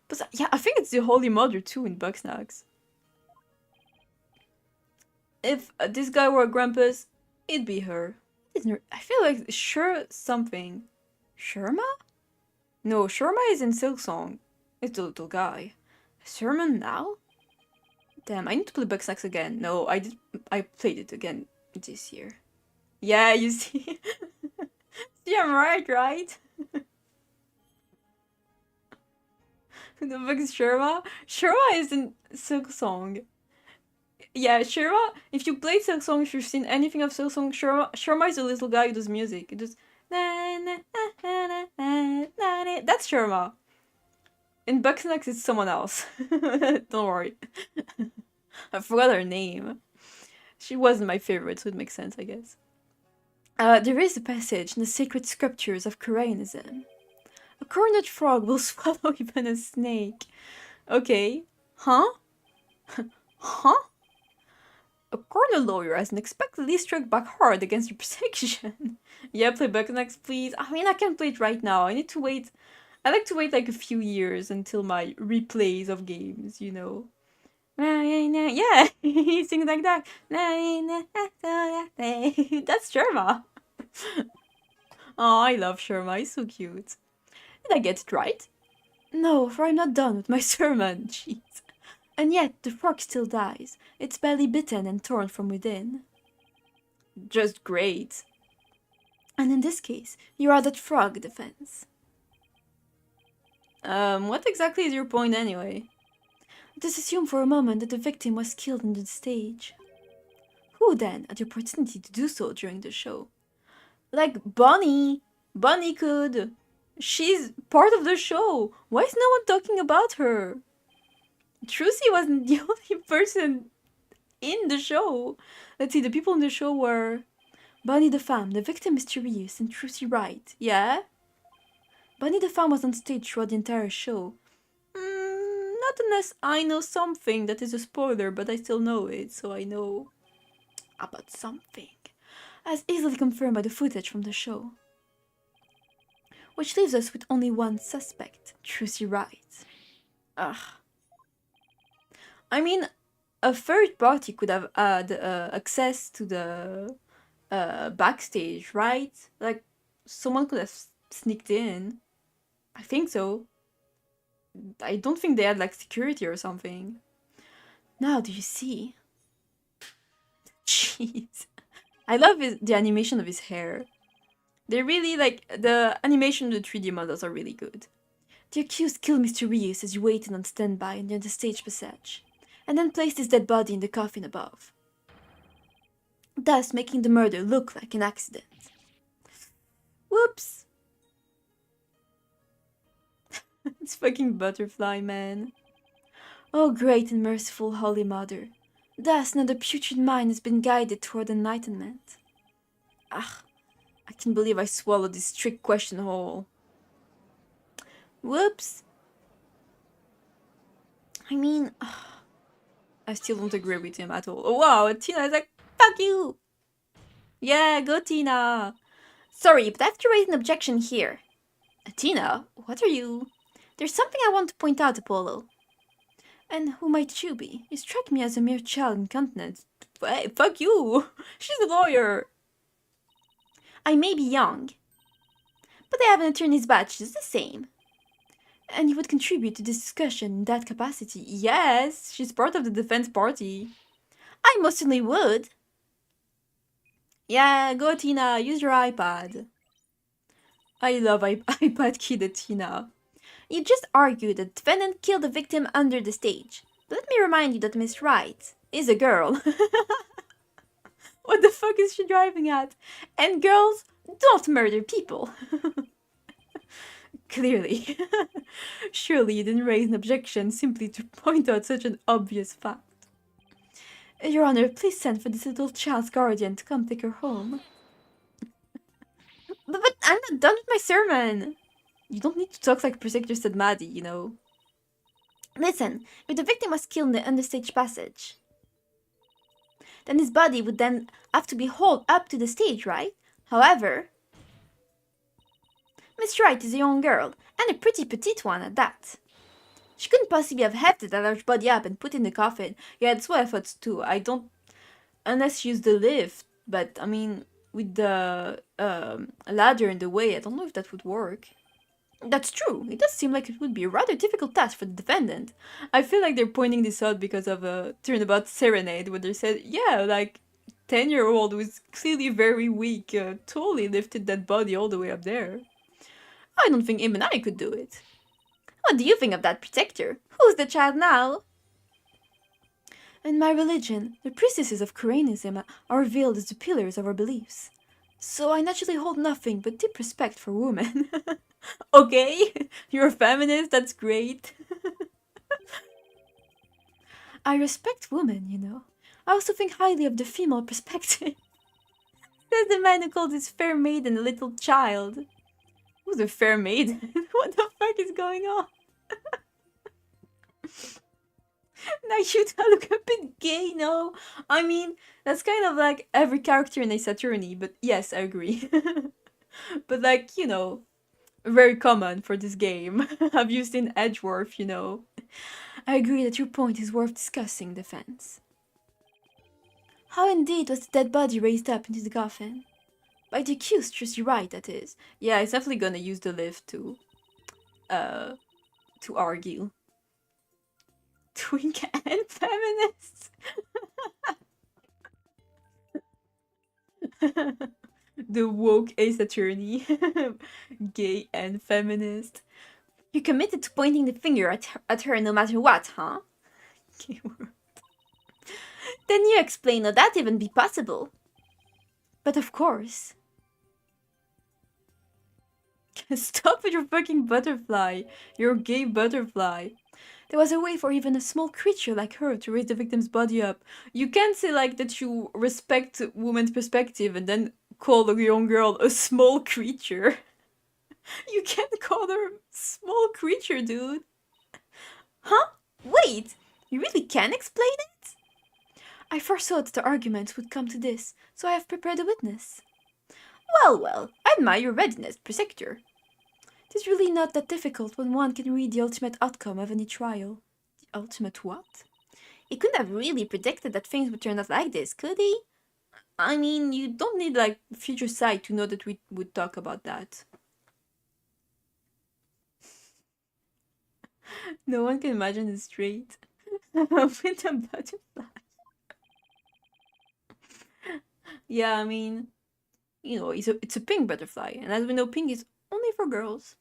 But yeah, I think it's the Holy Mother too in Bucksnax. If this guy were Grumpus, it'd be her. I feel like sure something. Sherma? No, Sherma is in Silksong. It's the little guy. Sherman now? Damn, I need to play Bucksnax again. No, I played it again this year. Yeah, you see? See, I'm right? Who the fuck is Sherma? Sherma is in Silksong. Yeah, Sherma, if you played Silksong, if you've seen anything of Silksong, Sherma is the little guy who does music. It just... That's Sherma. In Bucksnax, it's someone else. Don't worry. I forgot her name. She wasn't my favorite, so it makes sense, I guess. There is a passage in the sacred scriptures of Koreanism. A cornered frog will swallow even a snake. Okay. Huh? Huh? A corner lawyer has unexpectedly struck back hard against your protection. Yeah, play Bucksnax, please. I mean, I can't play it right now. I need to wait. I like to wait like a few years until my replays of games, you know. Yeah, he sings like that. That's Sherma. Oh, I love Sherma. He's so cute. Did I get it right? No, for I'm not done with my sermon. Jeez. And yet the frog still dies, its belly bitten and torn from within. Just great. And in this case, you are that frog defense. What exactly is your point anyway? Let us assume for a moment that the victim was killed on the stage. Who then had the opportunity to do so during the show? Like Bonnie! Bonnie could! She's part of the show! Why is no one talking about her? Trucy wasn't the only person in the show. Let's see, the people in the show were Bonnie the Femme, the victim mysterious, and Trucy Wright. Yeah? Bonnie the Femme was on stage throughout the entire show. Not unless I know something that is a spoiler, but I still know it, so I know about something. As easily confirmed by the footage from the show. Which leaves us with only one suspect, Trucy Wright. Ugh. I mean, a third party could have had access to the backstage, right? Like, someone could have sneaked in. I think so. I don't think they had, like, security or something. Now, do you see? Jeez. I love the animation of his hair. They really, like, the animation of the 3D models are really good. The accused killed Mr. Rios as he waited on standby near the stage passage, and then placed his dead body in the coffin above, thus making the murder look like an accident. Whoops! It's fucking Butterfly, man. Oh, great and merciful Holy Mother, thus now the putrid mind has been guided toward enlightenment. Ah, I can't believe I swallowed this trick question whole. Whoops! I mean, I still don't agree with him at all. Oh wow, Tina is like, fuck you! Yeah, go Tina! Sorry, but I have to raise an objection here. Tina, what are you? There's something I want to point out, Apollo. And who might you be? You strike me as a mere child incontinent. Hey, fuck you! She's a lawyer! I may be young, but I have an attorney's badge just the same. And you would contribute to this discussion in that capacity. Yes, she's part of the defense party. I most certainly would. Yeah, go Tina, use your iPad. I love iPad Kid Tina. You just argued that the defendant killed the victim under the stage. But let me remind you that Miss Wright is a girl. What the fuck is she driving at? And girls don't murder people. Clearly. Surely you didn't raise an objection simply to point out such an obvious fact. Your Honor, please send for this little child's guardian to come take her home. But I'm not done with my sermon! You don't need to talk like Prosecutor said Maddie, you know. Listen, if the victim was killed in the understage passage, then his body would then have to be hauled up to the stage, right? However, Miss Wright is a young girl, and a pretty petite one at that. She couldn't possibly have hefted that large body up and put it in the coffin. Yeah, that's what I thought too. I don't... Unless she used the lift, but I mean, with the ladder in the way, I don't know if that would work. That's true. It does seem like it would be a rather difficult task for the defendant. I feel like they're pointing this out because of a turnabout serenade where they said, yeah, like 10-year-old who is clearly very weak totally lifted that body all the way up there. I don't think even I could do it. What do you think of that protector? Who's the child now? In my religion, the priestesses of Koreanism are revealed as the pillars of our beliefs. So I naturally hold nothing but deep respect for women. Okay, you're a feminist, that's great. I respect women, you know. I also think highly of the female perspective. Says the man who called his fair maiden a little child. Who's a fair maiden? What the fuck is going on? Now you look a bit gay, no? I mean, that's kind of like every character in Ace Attorney, but yes, I agree. But like, you know, very common for this game. Have you seen Edgeworth, you know? I agree that your point is worth discussing, defense. How indeed was the dead body raised up into the coffin? By the accused, Tracy Wright, that is. Yeah, it's definitely gonna use the lift to argue. Twink and feminist. The woke Ace Attorney. Gay and feminist. You committed to pointing the finger at her no matter what, huh? Then you explain how that even be possible. But of course. Stop with your fucking butterfly. Your gay butterfly. There was a way for even a small creature like her to raise the victim's body up. You can't say like that you respect woman's perspective and then call a young girl a small creature. You can't call her a small creature, dude. Huh? Wait, you really can explain it? I foresaw that the argument would come to this, so I have prepared a witness. Well, I admire your readiness, prosecutor. It is really not that difficult when one can read the ultimate outcome of any trial. The ultimate what? He couldn't have really predicted that things would turn out like this, could he? I mean, you don't need, like, future sight to know that we would talk about that. No one can imagine it straight. With a butterfly. Yeah, I mean, you know, it's a pink butterfly, and as we know, pink is only for girls.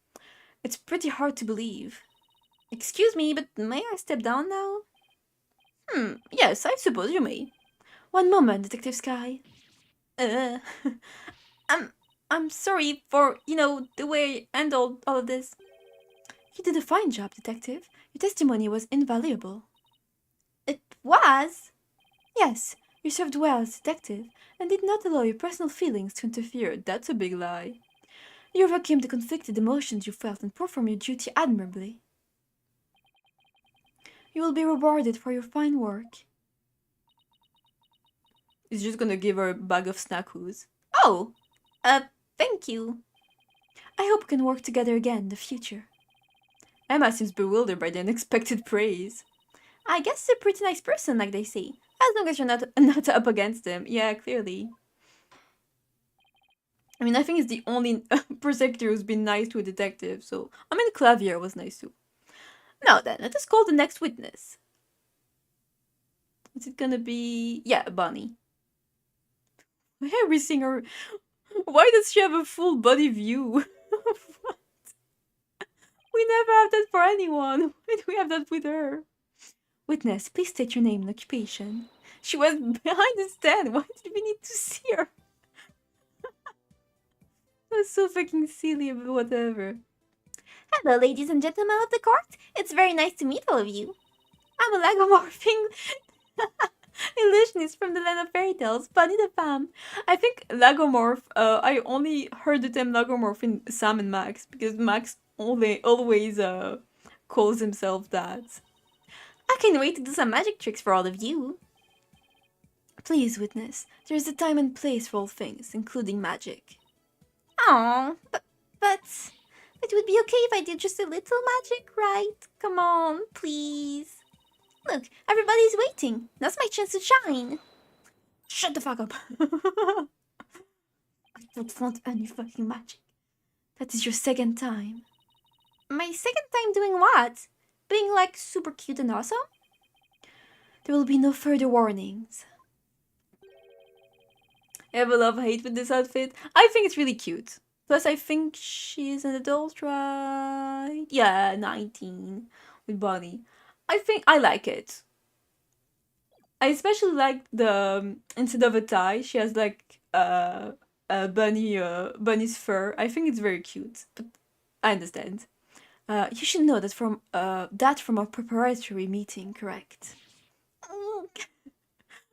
It's pretty hard to believe. Excuse me, but may I step down now? Yes, I suppose you may. One moment, Detective Sky. Uh, I'm sorry for, you know, the way I handled all of this. You did a fine job, Detective. Your testimony was invaluable. It was? Yes, you served well as detective, and did not allow your personal feelings to interfere. That's a big lie. You overcame the conflicted emotions you felt and performed your duty admirably. You will be rewarded for your fine work. He's just gonna give her a bag of snackos. Oh, thank you. I hope we can work together again in the future. Emma seems bewildered by the unexpected praise. I guess he's a pretty nice person, like they say. As long as you're not up against him. Yeah, clearly. I mean, I think it's the only prosecutor who's been nice to a detective, so... I mean, Clavier was nice too. Now then, let us call the next witness. Is it gonna be... Yeah, Bonnie. Every singer... Why does she have a full body view? What? We never have that for anyone. Why do we have that with her? Witness, please state your name and occupation. She was behind the stand. Why did we need to see her? That's so fucking silly, but whatever. Hello, ladies and gentlemen of the court. It's very nice to meet all of you. I'm a lagomorphing illusionist from the land of fairy tales, Bunny the Fam. I think lagomorph, I only heard the term lagomorph in Sam and Max, because Max always calls himself that. I can't wait to do some magic tricks for all of you. Please, witness, there is a time and place for all things, including magic. Oh, but it would be okay if I did just a little magic, right? Come on, please. Look, everybody's waiting. Now's my chance to shine. Shut the fuck up. I don't want any fucking magic. That is your second time. My second time doing what? Being like super cute and awesome? There will be no further warnings. I have a love-hate with this outfit. I think it's really cute. Plus, I think she's an adult, right? Yeah, 19 with Bonnie. I think I like it. I especially like the instead of a tie, she has like a bunny's fur. I think it's very cute, but I understand. You should know that from a preparatory meeting, correct?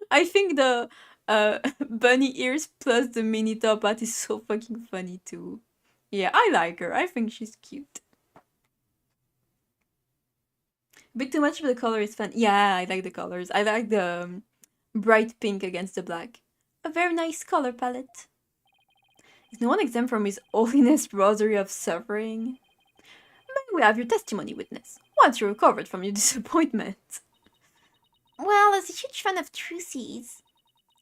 I think the bunny ears plus the mini top hat is so fucking funny too. Yeah, I like her. I think she's cute. Bit too much, but the color is fun. Yeah, I like the colors. I like the bright pink against the black. A very nice color palette. Is no one exempt from his holiness rosary of suffering? May we have your testimony, witness, once you recovered from your disappointment. Well, as a huge fan of Trucy's,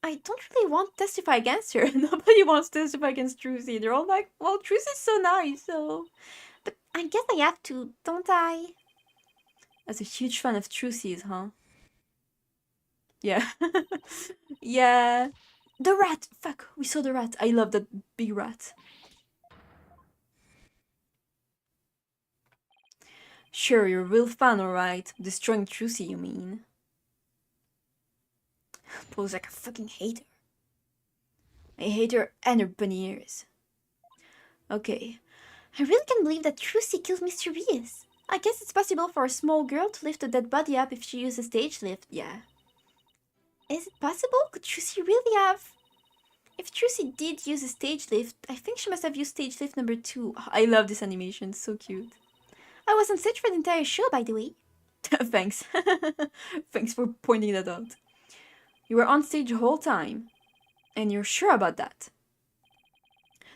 I don't really want to testify against her. Nobody wants to testify against Trucy. They're all like, well, Trucy's so nice, so... But I guess I have to, don't I? As a huge fan of Trucy's, huh? Yeah. Yeah. The rat! Fuck, we saw the rat. I love that big rat. Sure, you're a real fan, alright. Destroying Trucy, you mean? Pose like a fucking hater. I hate her and her bunny ears. Okay. I really can't believe that Trucy killed Mr. Reus. I guess it's possible for a small girl to lift a dead body up if she uses stage lift, yeah. Is it possible? Could Trucy really have... If Trucy did use a stage lift, I think she must have used stage lift number 2. I love this animation, so cute. I was on stage for the entire show, by the way. Thanks. Thanks for pointing that out. You were on stage the whole time. And you're sure about that?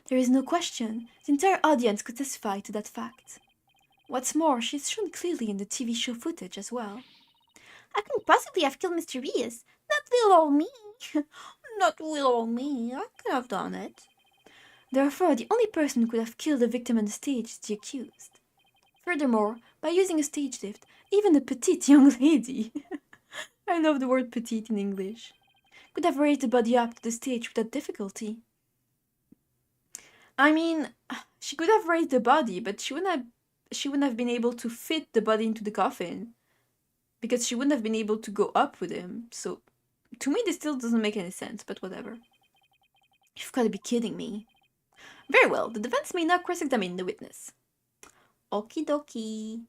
There is no question. The entire audience could testify to that fact. What's more, she's shown clearly in the TV show footage as well. I couldn't possibly have killed Mr. Reus. Not little old me. Not little old me. I could have done it. Therefore, the only person who could have killed the victim on the stage is the accused. Furthermore, by using a stage lift, even a petite young lady, I love the word petite in English, could have raised the body up to the stage without difficulty. I mean, she could have raised the body, but she wouldn't have been able to fit the body into the coffin, because she wouldn't have been able to go up with him. So, to me, this still doesn't make any sense, but whatever. You've got to be kidding me. Very well, the defense may now cross-examine the witness. Okie dokie.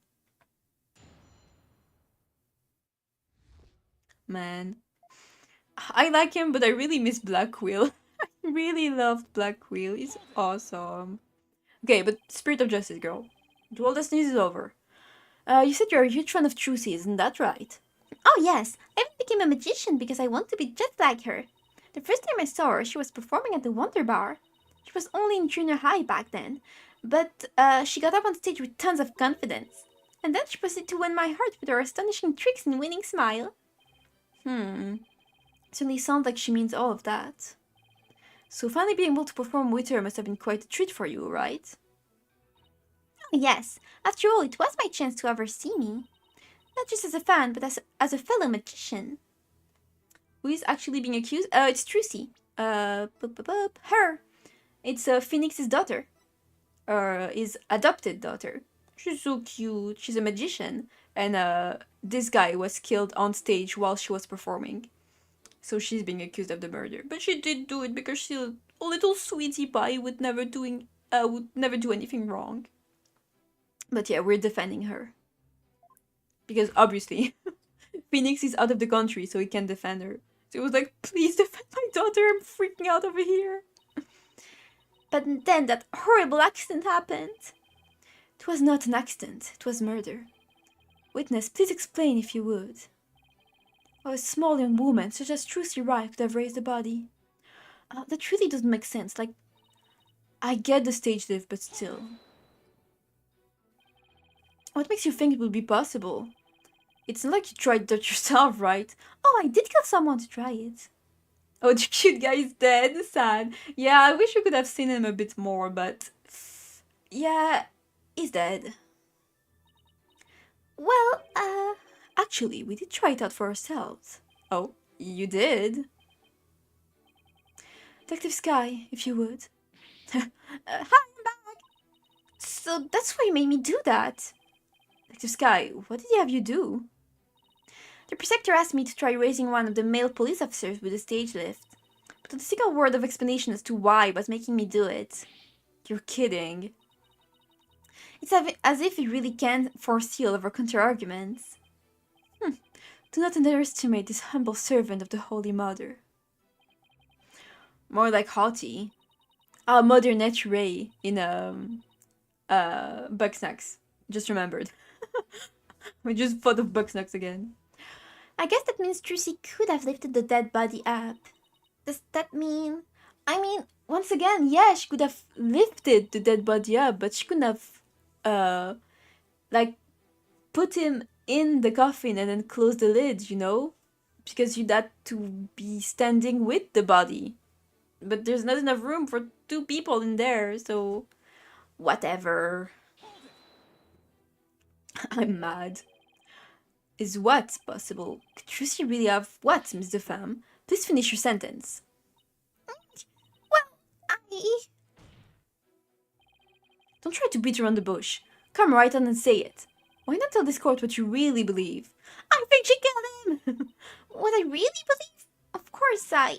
Man. I like him, but I really miss Black Quill. I really loved Black Quill. He's awesome. Okay, but Spirit of Justice, girl. Dual Destinies is over. You said you're a huge fan of Trucy, isn't that right? Oh yes, I even became a magician because I want to be just like her. The first time I saw her, she was performing at the Wonder Bar. She was only in junior high back then, but she got up on stage with tons of confidence. And then she proceeded to win my heart with her astonishing tricks and winning smile. Certainly sounds like she means all of that. So finally being able to perform with her must have been quite a treat for you, right? Oh yes, after all, it was my chance to have her see me. Not just as a fan, but as a fellow magician. Who is actually being accused? It's Trucy. Her. It's Phoenix's daughter. His adopted daughter. She's so cute. She's a magician. And this guy was killed on stage while she was performing. So she's being accused of the murder. But she did do it because she's a little sweetie pie would never do anything wrong. But yeah, we're defending her. Because obviously, Phoenix is out of the country, so he can't defend her. So it was like, please defend my daughter, I'm freaking out over here. But then that horrible accident happened. It was not an accident, it was murder. Witness, please explain if you would. How a small young woman such as Trucy Wright could have raised the body. That really doesn't make sense. Like, I get the stage lift, but still. What makes you think it would be possible? It's not like you tried that yourself, right? Oh, I did kill someone to try it. Oh, the cute guy is dead. Sad. Yeah, I wish we could have seen him a bit more, but... Yeah, he's dead. Well, actually, we did try it out for ourselves. Oh, you did? Detective Sky, if you would. Hi, I'm back! So that's why you made me do that. Detective Sky, what did he have you do? The preceptor asked me to try raising one of the male police officers with a stage lift. But a single word of explanation as to why was making me do it. You're kidding. It's as if he really can't foresee all of our counter-arguments. Do not underestimate this humble servant of the Holy Mother. More like haughty. Mother Nature in Bugsnax. Just remembered. We just thought of Bugsnax again. I guess that means Trucy could have lifted the dead body up. Does that mean... I mean, once again, yeah, she could have lifted the dead body up, but she couldn't have, like, put him in the coffin and then close the lid, you know? Because you'd have to be standing with the body. But there's not enough room for two people in there, so... Whatever. I'm mad. Is what possible? Could Trucy really have what, Miss de Femme? Please finish your sentence. Well, I... Don't try to beat around the bush. Come right on and say it. Why not tell this court what you really believe? I think she killed him! What I really believe? Of course I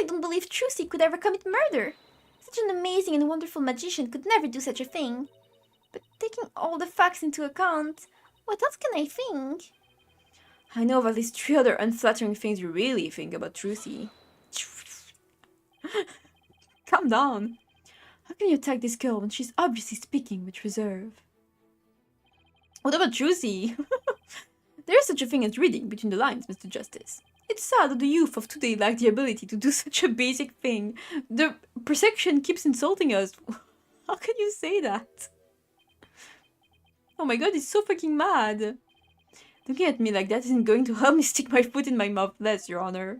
don't believe Trucy could ever commit murder. Such an amazing and wonderful magician could never do such a thing. But taking all the facts into account, what else can I think? I know of at least 3 other unflattering things you really think about Trucy. Calm down. How can you attack this girl when she's obviously speaking with reserve? What about Trucy? There is such a thing as reading between the lines, Mr. Justice. It's sad that the youth of today lack the ability to do such a basic thing. The perception keeps insulting us. How can you say that? Oh my god, he's so fucking mad. Looking at me like that isn't going to help me stick my foot in my mouth less, Your Honor.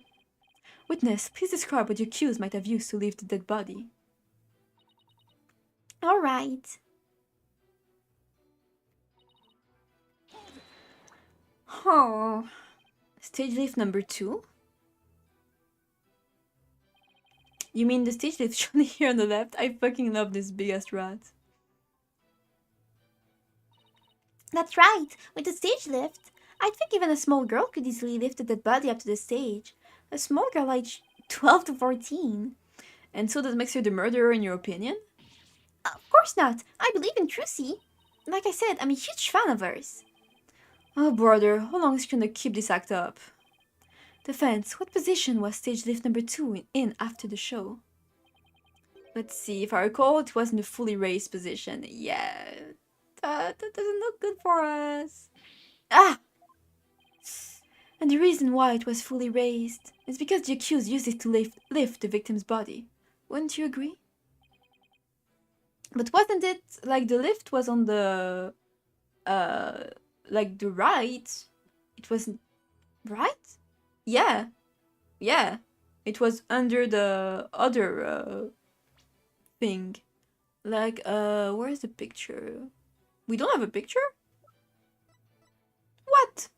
Witness, please describe what the accused might have used to lift the dead body. Alright. Oh. Stage lift number 2? You mean the stage lift shown here on the left? I fucking love this big ass rat. That's right, with the stage lift. I think even a small girl could easily lift the dead body up to the stage. A small girl aged 12 to 14. And so that makes her the murderer in your opinion? Of course not. I believe in Trucy. Like I said, I'm a huge fan of hers. Oh, brother, how long is she gonna keep this act up? Defense, what position was stage lift number 2 in after the show? Let's see, if I recall, it was in the fully raised position. Yeah, that doesn't look good for us. Ah! And the reason why it was fully raised is because the accused used it to lift the victim's body. Wouldn't you agree? But wasn't it like the lift was on the like the right? It wasn't right? Yeah. Yeah. It was under the other thing. Like where's the picture? We don't have a picture? What?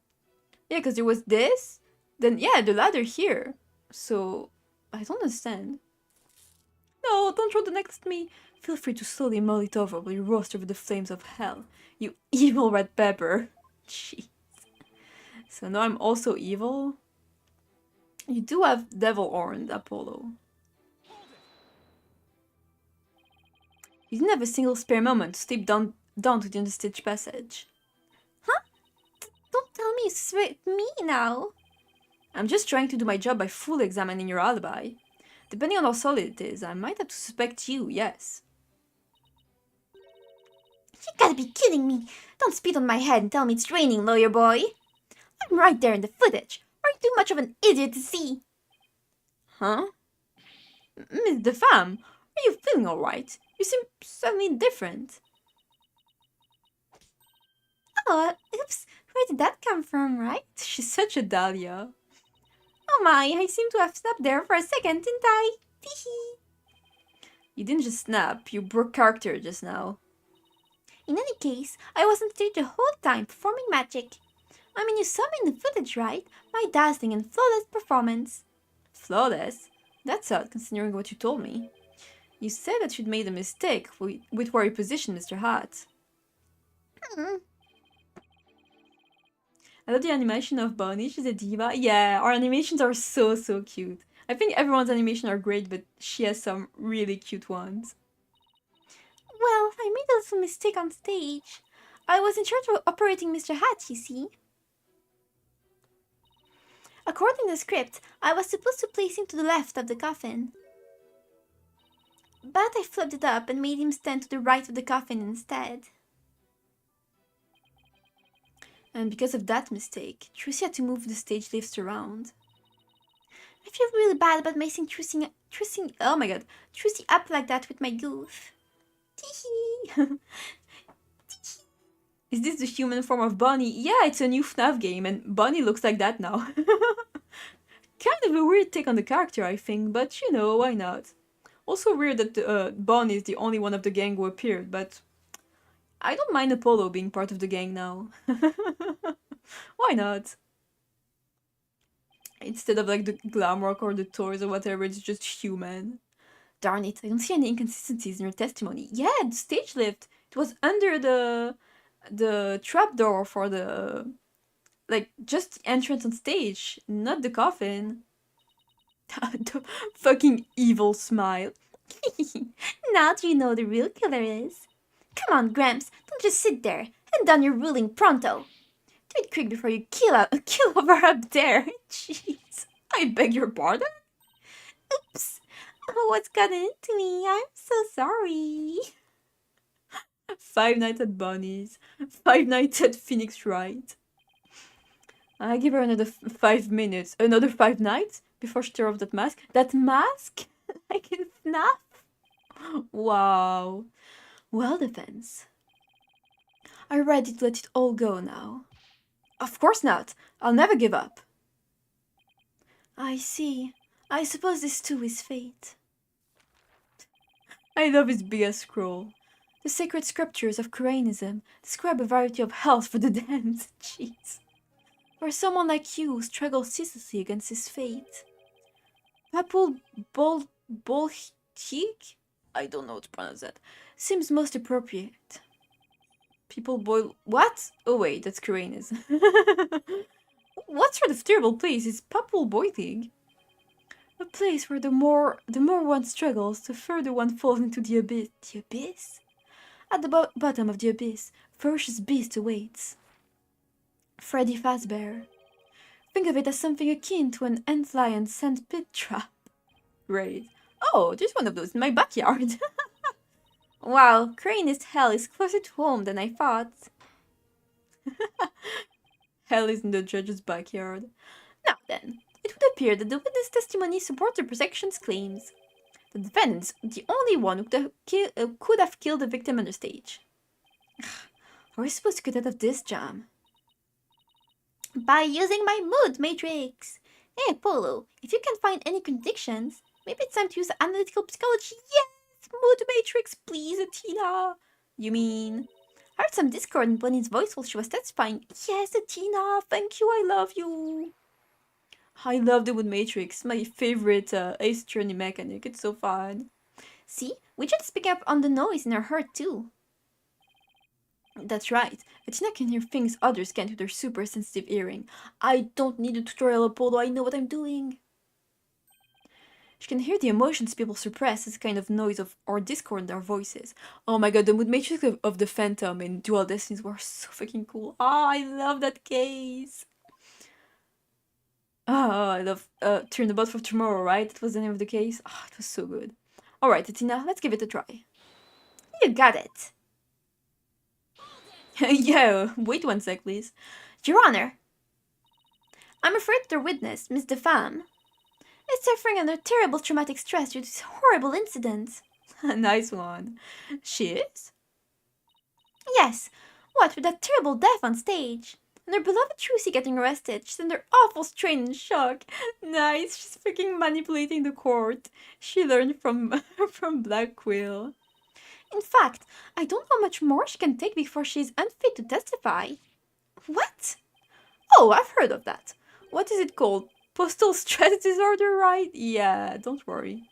Yeah, because there was this, then yeah, the ladder here. So I don't understand. No, don't throw the necklace at me. Feel free to slowly mull it over while you roast over the flames of hell. You evil red pepper. Jeez. So now I'm also evil? You do have devil horns, Apollo. You didn't have a single spare moment to slip down down to the understage passage. Huh? Don't tell me you suspect me now. I'm just trying to do my job by fully examining your alibi. Depending on how solid it is, I might have to suspect you, yes. You gotta be kidding me. Don't spit on my head and tell me it's raining, lawyer boy. I'm right there in the footage. Are you too much of an idiot to see? Huh? Miss the femme, are you feeling alright? You seem suddenly different. Oh, oops. Where did that come from, right? She's such a dahlia. Oh my, I seem to have snapped there for a second, didn't I? Teehee. You didn't just snap, you broke character just now. In any case, I was on stage the whole time performing magic. I mean, you saw me in the footage, right? My dazzling and flawless performance. Flawless? That's odd, considering what you told me. You said that you'd made a mistake with where you positioned Mr. Hart. I love the animation of Bonnie, she's a diva. Yeah, our animations are so cute. I think everyone's animation are great, but she has some really cute ones. Well, I made a little mistake on stage. I was in charge of operating Mr. Hat, you see. According to the script, I was supposed to place him to the left of the coffin. But I flipped it up and made him stand to the right of the coffin instead. And because of that mistake, Trucy had to move the stage lifts around. I feel really bad about messing Trucy up like that with my goof. Teehee. Is this the human form of Bonnie? Yeah, it's a new FNAF game, and Bonnie looks like that now. Kind of a weird take on the character, I think, but you know, why not? Also weird that Bonnie is the only one of the gang who appeared, but I don't mind Apollo being part of the gang now. Why not? Instead of like the Glamrock or the toys or whatever, it's just human. Darn it, I don't see any inconsistencies in your testimony. Yeah, the stage lift. It was under the trapdoor for the like just the entrance on stage, not the coffin. The fucking evil smile. Now do you know who the real killer is? Come on, Gramps, don't just sit there. Hand down your ruling pronto. Do it quick before you kill over up there. Jeez, I beg your pardon? Oops. Oh, what's gotten into me? I'm so sorry. Five Nights at Bonnie's. Five Nights at Phoenix Wright. I give her another 5 minutes. Another 5 nights before she tear off that mask. That mask? Like in FNAF? Wow. Well, defense. Are you ready to let it all go now? Of course not. I'll never give up. I see. I suppose this too is fate. I love his big-ass scroll. The sacred scriptures of Koreanism describe a variety of hells for the damned. Jeez. For someone like you who struggles ceaselessly against his fate. Papul Bolchik? I don't know how to pronounce that. Seems most appropriate. People boil... What? Oh wait, that's Koreanism. What sort of terrible place is Papul Bolchik? A place where the more one struggles, the further one falls into the abyss. The abyss? At the bottom of the abyss, ferocious beast awaits. Freddy Fazbear. Think of it as something akin to an antlion sand pit trap. Right. Oh, there's one of those in my backyard. Wow, Crane's hell is closer to home than I thought. Hell is in the judge's backyard. Now then, it would appear that the witness testimony supports the prosecution's claims. The defendant is the only one who could have killed the victim on the stage. How are we supposed to get out of this jam? By using my mood matrix. Hey, Polo, if you can find any contradictions, maybe it's time to use analytical psychology. Yes! Mood matrix, please, Athena. You mean... I heard some discord in Bonnie's voice while she was testifying. Yes, Athena, thank you, I love you. I love the mood matrix, my favorite Ace Attorney mechanic. It's so fun. See, we just pick up on the noise in our heart too. That's right. Athena can hear things others can't with their super sensitive hearing. I don't need a tutorial, Apollo. I know what I'm doing. She can hear the emotions people suppress as a kind of noise of or discord in their voices. Oh my god, the mood matrix of the Phantom in Dual Destinies were so fucking cool. Oh, I love that case. Oh, I love Turn the Bot for Tomorrow, right? That was the name of the case. Oh, it was so good. Alright, Athena, let's give it a try. You got it. Yeah, wait one sec, please. Your Honor, I'm afraid their witness, Miss Defam, is suffering under terrible traumatic stress due to this horrible incident. Nice one. She is? Yes, what with that terrible death on stage? And her beloved Trucy getting arrested, she's under awful strain and shock. Nice, she's freaking manipulating the court. She learned from from Black Quill. In fact, I don't know how much more she can take before she is unfit to testify. What? Oh, I've heard of that. What is it called? Postal stress disorder, right? Yeah, don't worry.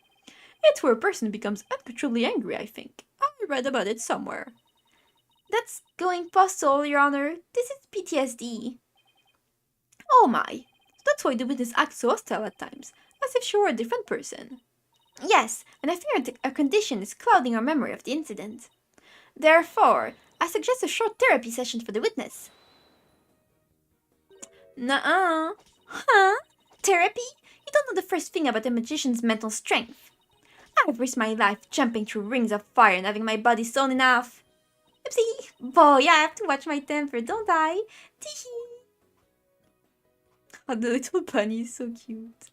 It's where a person becomes uncontrollably angry, I think. I read about it somewhere. That's going postal, Your Honor. This is PTSD. Oh my. That's why the witness acts so hostile at times, as if she were a different person. Yes, and I think her condition is clouding her memory of the incident. Therefore, I suggest a short therapy session for the witness. Nuh-uh. Huh? Therapy? You don't know the first thing about a magician's mental strength. I've risked my life jumping through rings of fire and having my body sewn enough. Oopsie! Boy, I have to watch my temper, don't I? Teehee! Oh, the little bunny is so cute.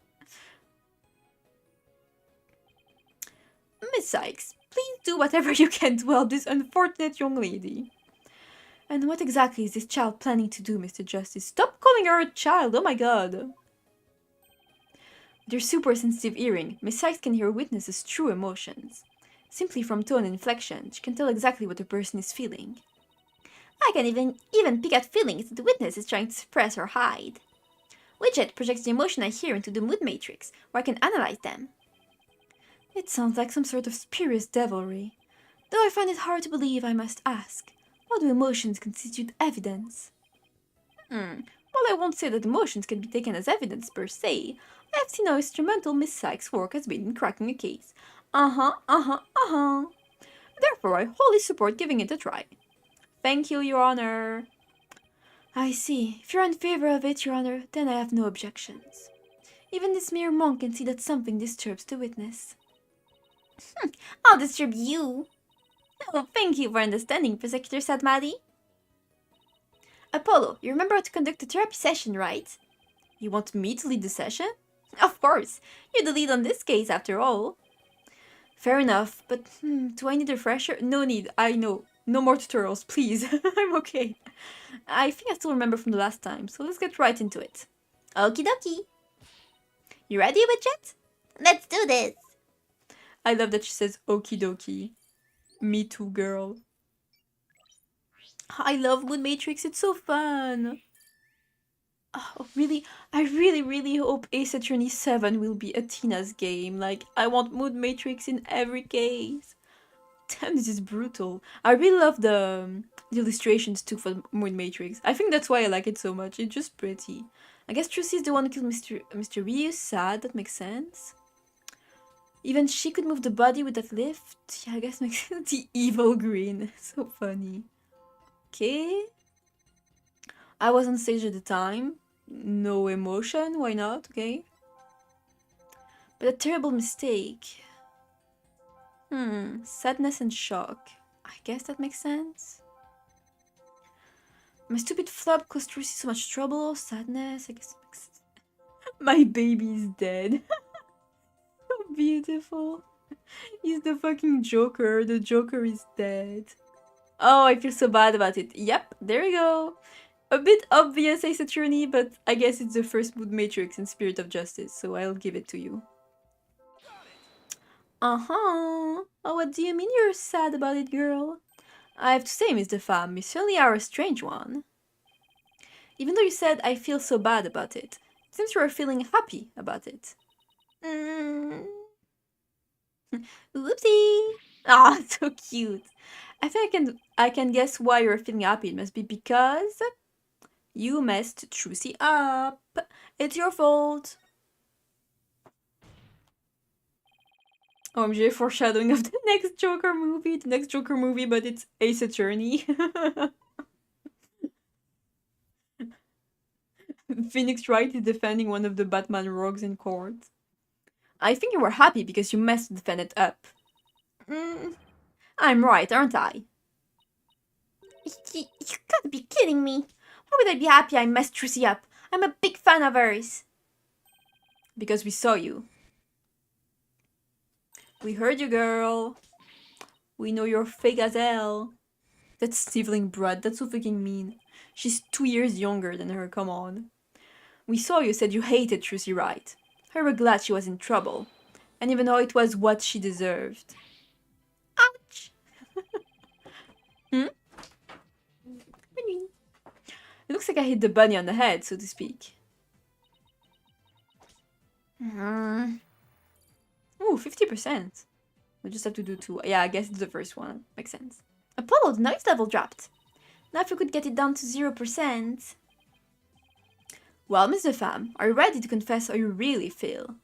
Miss Sykes, please do whatever you can to help this unfortunate young lady. And what exactly is this child planning to do, Mr. Justice? Stop calling her a child, oh my god! With her super sensitive hearing, Miss Sykes can hear a witness's true emotions. Simply from tone and inflection, she can tell exactly what the person is feeling. I can even pick out feelings that the witness is trying to suppress or hide. Widget projects the emotion I hear into the mood matrix, where I can analyze them. It sounds like some sort of spurious devilry. Though I find it hard to believe, I must ask, how do emotions constitute evidence? Well, I won't say that emotions can be taken as evidence per se. I have seen how instrumental Miss Sykes' work has been in cracking a case. Therefore, I wholly support giving it a try. Thank you, Your Honor. I see. If you're in favor of it, Your Honor, then I have no objections. Even this mere monk can see that something disturbs the witness. I'll disturb you. Oh, thank you for understanding, Prosecutor Sadmadi. Apollo, you remember how to conduct a therapy session, right? You want me to lead the session? Of course. You're the lead on this case, after all. Fair enough, but do I need a refresher? No need, I know. No more tutorials, please. I'm okay. I think I still remember from the last time, so let's get right into it. Okie dokie. You ready, Widget? Let's do this. I love that she says okie dokie. Me too, girl. I love Moon Matrix, it's so fun. Oh, really? I really hope Ace Attorney 7 will be Athena's game. Like, I want Moon Matrix in every case. Damn, this is brutal. I really love the illustrations too for Moon Matrix. I think that's why I like it so much. It's just pretty. I guess Trucy is the one who killed Mr. Ryu. Sad, that makes sense. Even she could move the body with that lift. Yeah, I guess makes sense. The evil green. So funny. Okay. I was on stage at the time. No emotion, why not? Okay. But a terrible mistake. Sadness and shock. I guess that makes sense. My stupid flop caused Trucy so much trouble. Sadness, I guess it makes sense. My baby is dead. So beautiful. He's the fucking Joker. The Joker is dead. Oh, I feel so bad about it. Yep, there we go. A bit obvious, Ace Attorney, but I guess it's the first Mood Matrix in Spirit of Justice, so I'll give it to you. Oh, what do you mean you're sad about it, girl? I have to say, Miss Defam, you certainly are a strange one. Even though you said I feel so bad about it, it seems you are feeling happy about it. Whoopsie! Ah, so cute. I think I can guess why you're feeling happy. It must be because you messed Trucy up. It's your fault. OMG, foreshadowing of the next Joker movie. The next Joker movie, but it's Ace Attorney. Phoenix Wright is defending one of the Batman rogues in court. I think you were happy because you messed the defendant up. Mm, I'm right, aren't I? You gotta be kidding me. Why would I be happy I messed Trucy up? I'm a big fan of hers. Because we saw you. We heard you, girl. We know you're fake as hell. That sniveling brat, that's so fucking mean. She's 2 years younger than her, come on. We saw you said you hated Trucy Wright. I were glad she was in trouble. And even though it was what she deserved. Ouch. Hmm? It looks like I hit the bunny on the head, so to speak. Ooh, 50%. We just have to do 2. Yeah, I guess it's the first one. Makes sense. Apollo, the noise level dropped. Now if we could get it down to 0%. Well, Miss Femme, are you ready to confess how you really feel?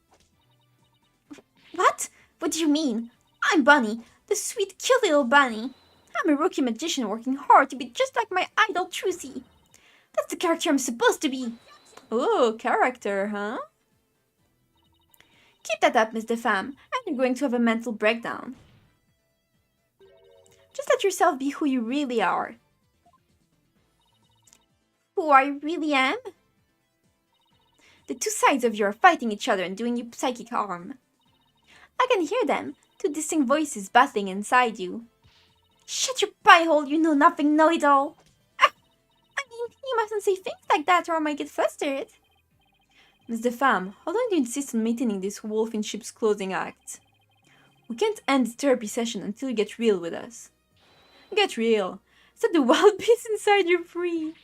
What? What do you mean? I'm Bunny, the sweet, cute little bunny. I'm a rookie magician working hard to be just like my idol Trucy. That's the character I'm supposed to be. Oh, character, huh? Keep that up, Miss Femme, and you're going to have a mental breakdown. Just let yourself be who you really are. Who I really am? The two sides of you are fighting each other and doing you psychic harm. I can hear them, two distinct voices battling inside you. Shut your pie hole, you know nothing, know-it-all. Ah, I mean, you mustn't say things like that or I might get flustered. Miss Femme, how long do you insist on maintaining this wolf in sheep's clothing act? We can't end this therapy session until you get real with us. Get real. Set the wild beast inside you free.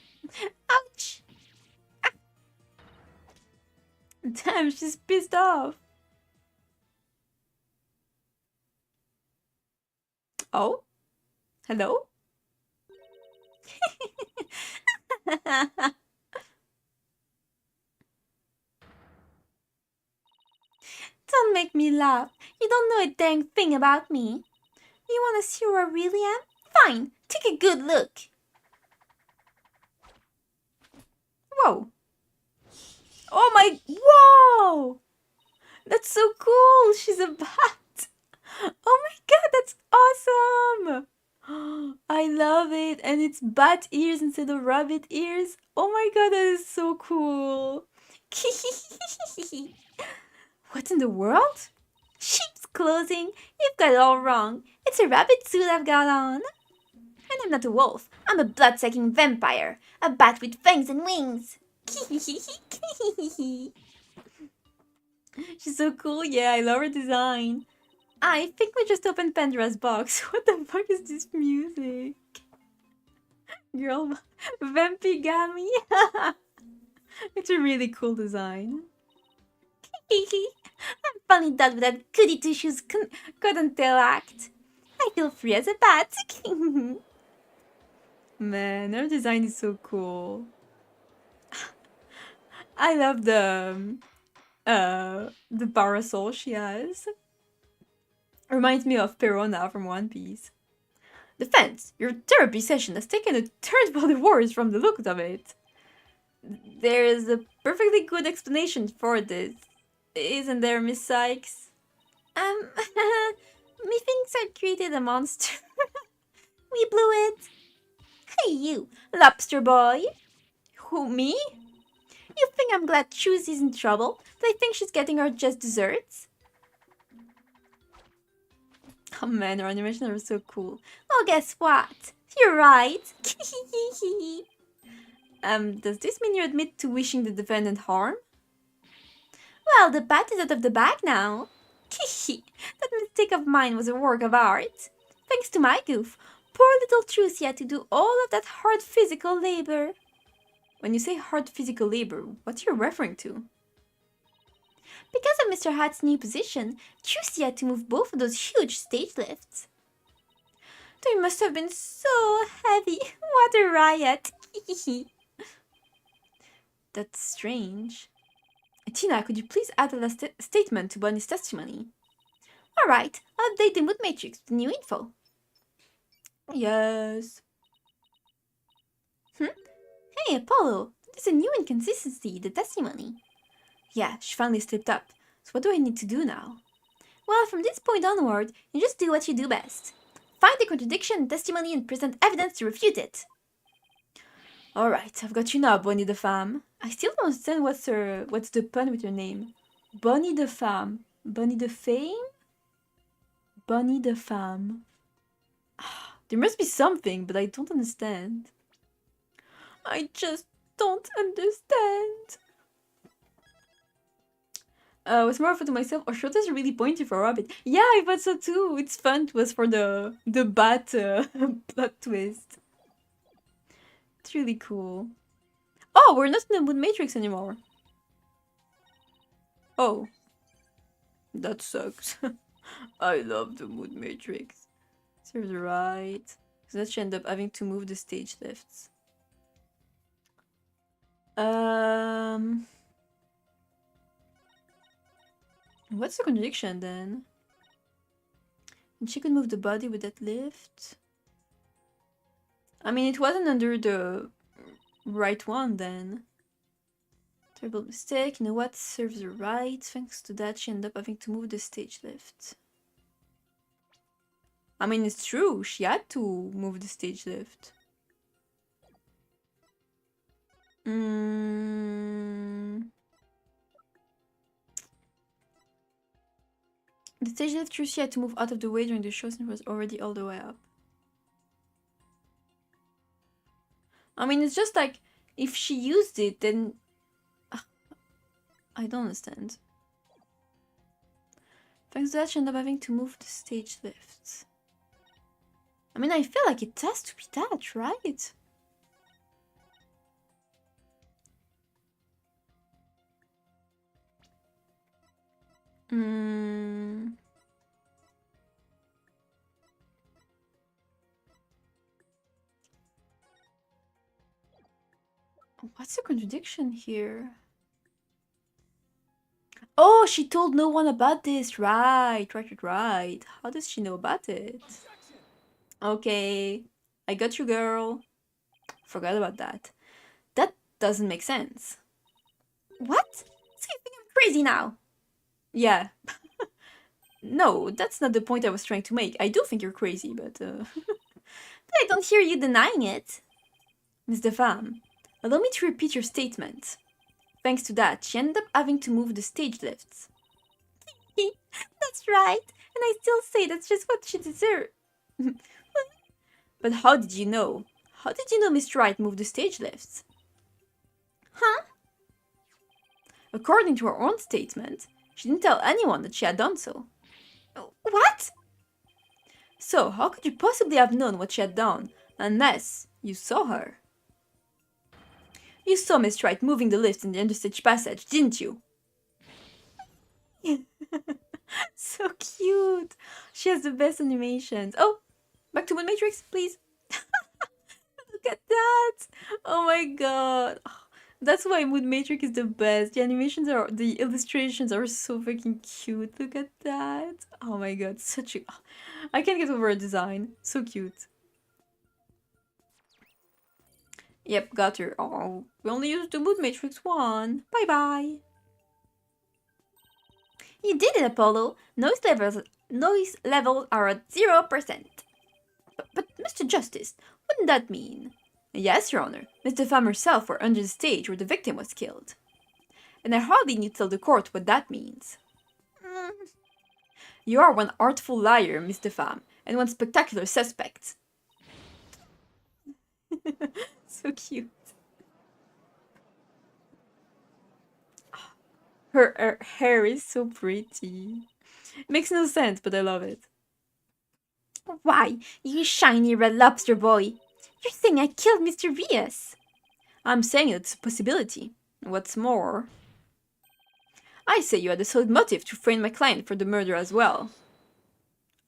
Ouch! Damn, she's pissed off. Oh? Hello? Don't make me laugh. You don't know a dang thing about me. You want to see who I really am? Fine, take a good look. Whoa. Oh my... Whoa! That's so cool! She's a bat! Oh my god, that's awesome! I love it! And it's bat ears instead of rabbit ears. Oh my god, that is so cool! What in the world? Sheep's clothing? You've got it all wrong. It's a rabbit suit I've got on. And I'm not a wolf. I'm a blood-sucking vampire. A bat with fangs and wings. She's so cool, yeah, I love her design. I think we just opened Pandora's box. What the fuck is this music? Girl, Vampigami. It's a really cool design. I'm finally done with that goody two-shoes cut and tail act. I feel free as a bat. Man, her design is so cool. I love the parasol she has. Reminds me of Perona from One Piece. Defense, your therapy session has taken a turn for the worse from the looks of it. There is a perfectly good explanation for this, isn't there, Miss Sykes? Methinks I created a monster. We blew it. Hey you, lobster boy. Who, me? You think I'm glad Trucy's in trouble? Do I think she's getting her just desserts? Oh man, her animations are so cool. Oh, guess what? You're right. Does this mean you admit to wishing the defendant harm? Well, the bat is out of the bag now. That mistake of mine was a work of art. Thanks to my goof, poor little Trucy had to do all of that hard physical labor. When you say hard physical labor, what are you referring to? Because of Mr. Hat's new position, Trucy had to move both of those huge stage lifts. They must have been so heavy. What a riot. That's strange. Tina, could you please add a statement to Bunny's testimony? Alright, I'll update the mood matrix with new info. Yes. Hey, Apollo, there's a new inconsistency, the testimony. Yeah, she finally slipped up. So what do I need to do now? Well, from this point onward, you just do what you do best. Find the contradiction in testimony and present evidence to refute it. Alright, I've got you now, Bonnie the Femme. I still don't understand what's the pun with your name. Bonnie the Femme. Bonnie the Fame? Bonnie the Femme. There must be something, but I don't understand. I just don't understand. Was more of it to myself, or should I really pointy for a rabbit? Yeah, I thought so too. It's fun. It was for the bat plot twist. It's really cool. Oh, we're not in the mood matrix anymore. Oh, that sucks. I love the mood matrix. Serves right. So that she end up having to move the stage lifts. What's the contradiction then? And she could move the body with that lift. I mean, it wasn't under the right one then. Terrible mistake. You know what? Serves her right. Thanks to that, she ended up having to move the stage lift. I mean, it's true. She had to move the stage lift. The stage lift true she had to move out of the way during the show since it was already all the way up. I mean, it's just like, if she used it, then... I don't understand. Thanks to that, she ended up having to move the stage lifts. I mean, I feel like it has to be that, right? What's the contradiction here? Oh, she told no one about this. Right. How does she know about it? Okay. I got you, girl. Forgot about that. That doesn't make sense. What? So you think I'm crazy now? Yeah. No, that's not the point I was trying to make. I do think you're crazy, but But I don't hear you denying it. Miss Defam, allow me to repeat your statement. Thanks to that, she ended up having to move the stage lifts. That's right, and I still say that's just what she deserved. But how did you know? How did you know Miss Wright moved the stage lifts? Huh? According to her own statement, she didn't tell anyone that she had done so. What? So, how could you possibly have known what she had done unless you saw her? You saw Miss Wright moving the lifts in the understage passage, didn't you? So cute. She has the best animations. Oh, back to Moon Matrix, please. Look at that. Oh my god. That's why Moon Matrix is the best. The illustrations are so fucking cute. Look at that. Oh my god, such a... I can't get over her design. So cute. Yep, got her. Oh, we only used the Moon Matrix one. Bye bye. You did it, Apollo. Noise levels are at 0%. But Mr. Justice, wouldn't that mean? Yes, Your Honor. Miss Femme herself were under the stage where the victim was killed. And I hardly need to tell the court what that means. You are one artful liar, Miss Femme, and one spectacular suspect. So cute. Her hair is so pretty. It makes no sense, but I love it. Why, you shiny red lobster boy. You're saying I killed Mr. Vias. I'm saying it's a possibility. What's more, I say you had a solid motive to frame my client for the murder as well.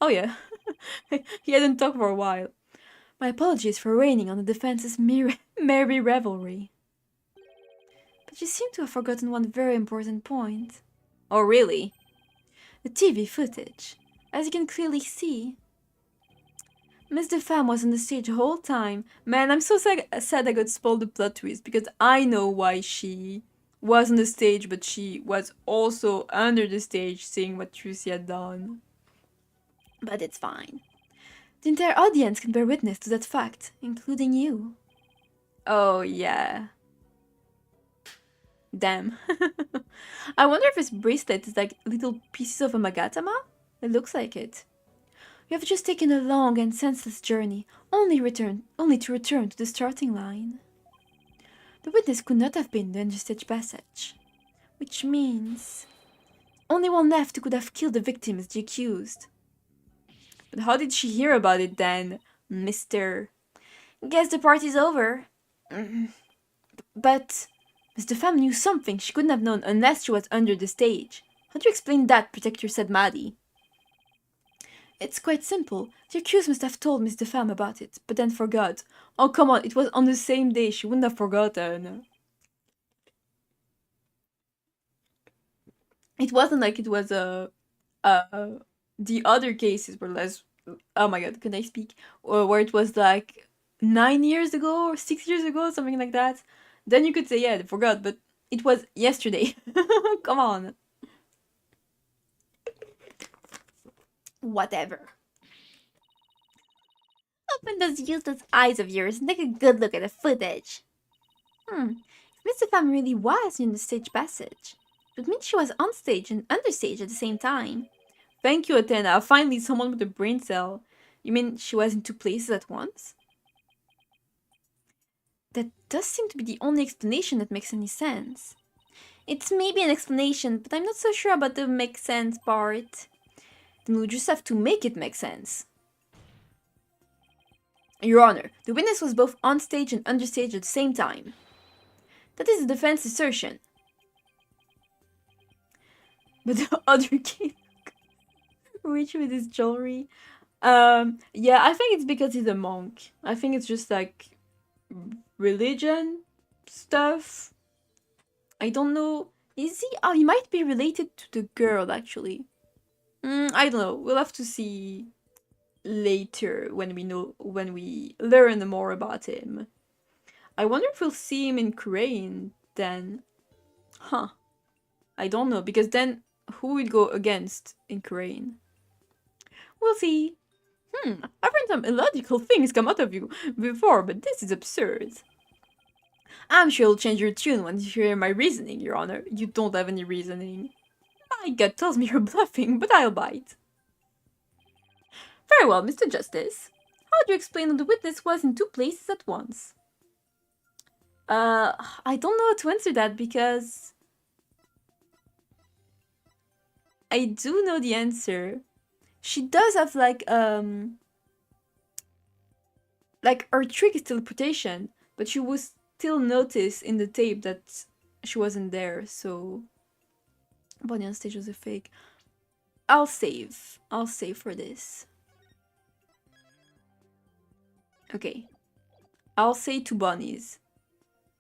Oh yeah, he hadn't talked for a while. My apologies for raining on the defense's merry revelry. But you seem to have forgotten one very important point. Oh really? The TV footage. As you can clearly see, Miss DeFam was on the stage the whole time. Man, I'm so sad I got spoiled the plot twist because I know why she was on the stage, but she was also under the stage seeing what Trucy had done. But it's fine. The entire audience can bear witness to that fact, including you. Oh, yeah. Damn. I wonder if his bracelet is like little pieces of a magatama? It looks like it. You have just taken a long and senseless journey, only to return to the starting line. The witness could not have been the understage passage, which means only one left who could have killed the victim is the accused. But how did she hear about it then, Mister? Guess the party's over. But Miss DeFam knew something she couldn't have known unless she was under the stage. How do you explain that, Protector said Maddie? It's quite simple. The accused must have told Miss DeFam about it, but then forgot. Oh, come on, it was on the same day. She wouldn't have forgotten. It wasn't like it was the other cases were less. Oh my god, can I speak? Or where it was like 9 years ago or 6 years ago, something like that. Then you could say, yeah, they forgot, but it was yesterday. Come on. Whatever. Open those useless eyes of yours and take a good look at the footage. If Mr. Pham really was in the stage passage, it would mean she was on stage and under stage at the same time. Thank you, Athena. Finally, someone with a brain cell. You mean she was in two places at once? That does seem to be the only explanation that makes any sense. It's maybe an explanation, but I'm not so sure about the make sense part. Then we'll just have to make it make sense. Your Honor, the witness was both on stage and under stage at the same time. That is the defense assertion. But the other kid, rich with his jewelry. Yeah, I think it's because he's a monk. I think it's just like religion stuff. I don't know. Is he? Oh, he might be related to the girl actually. I don't know. We'll have to see later when we learn more about him. I wonder if we'll see him in Crane then. Huh. I don't know, because then who would go against in Crane? We'll see. I've heard some illogical things come out of you before, but this is absurd. I'm sure you'll change your tune when you hear my reasoning, Your Honor. You don't have any reasoning. My gut tells me you're bluffing, but I'll bite. Very well, Mr. Justice. How do you explain that the witness was in two places at once? I don't know how to answer that because I do know the answer. She does have like her trick is teleportation, but you will still notice in the tape that she wasn't there, so Bonnie on stage was a fake. I'll save for this. Okay. I'll say two bunnies.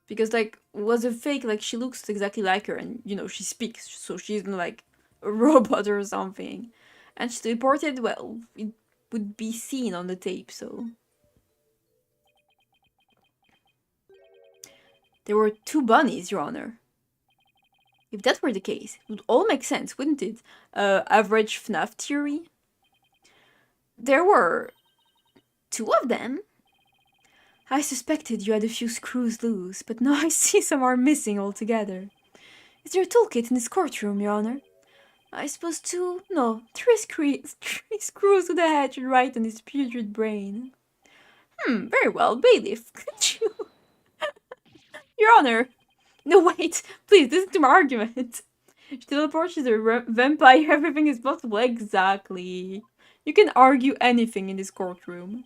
Because, like, was a fake, like, she looks exactly like her, and, you know, she speaks, so she's not, like, a robot or something. And she teleported, well, it would be seen on the tape, so... There were two bunnies, Your Honor. If that were the case, it would all make sense, wouldn't it? Average FNAF theory? There were... two of them? I suspected you had a few screws loose, but now I see some are missing altogether. Is there a toolkit in this courtroom, Your Honor? I suppose three screws to the head should right on his putrid brain. Very well, bailiff, could you... Your Honor! No, wait, please, listen to my argument. She teleports as a vampire, everything is possible. Exactly. You can argue anything in this courtroom.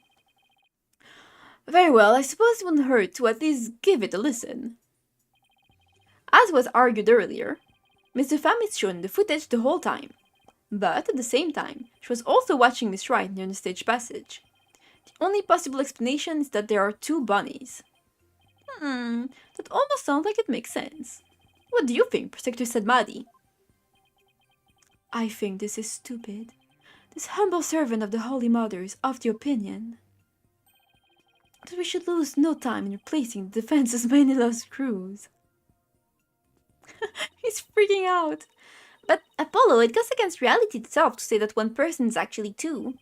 Very well, I suppose it wouldn't hurt to at least give it a listen. As was argued earlier, Miss DeFam is shown in the footage the whole time. But at the same time, she was also watching Miss Wright near the stage passage. The only possible explanation is that there are two bunnies. That almost sounds like it makes sense. What do you think, Protector said Maddie? I think this is stupid. This humble servant of the Holy Mother is of the opinion that we should lose no time in replacing the defense's many lost crews. He's freaking out. But Apollo, it goes against reality itself to say that one person is actually two.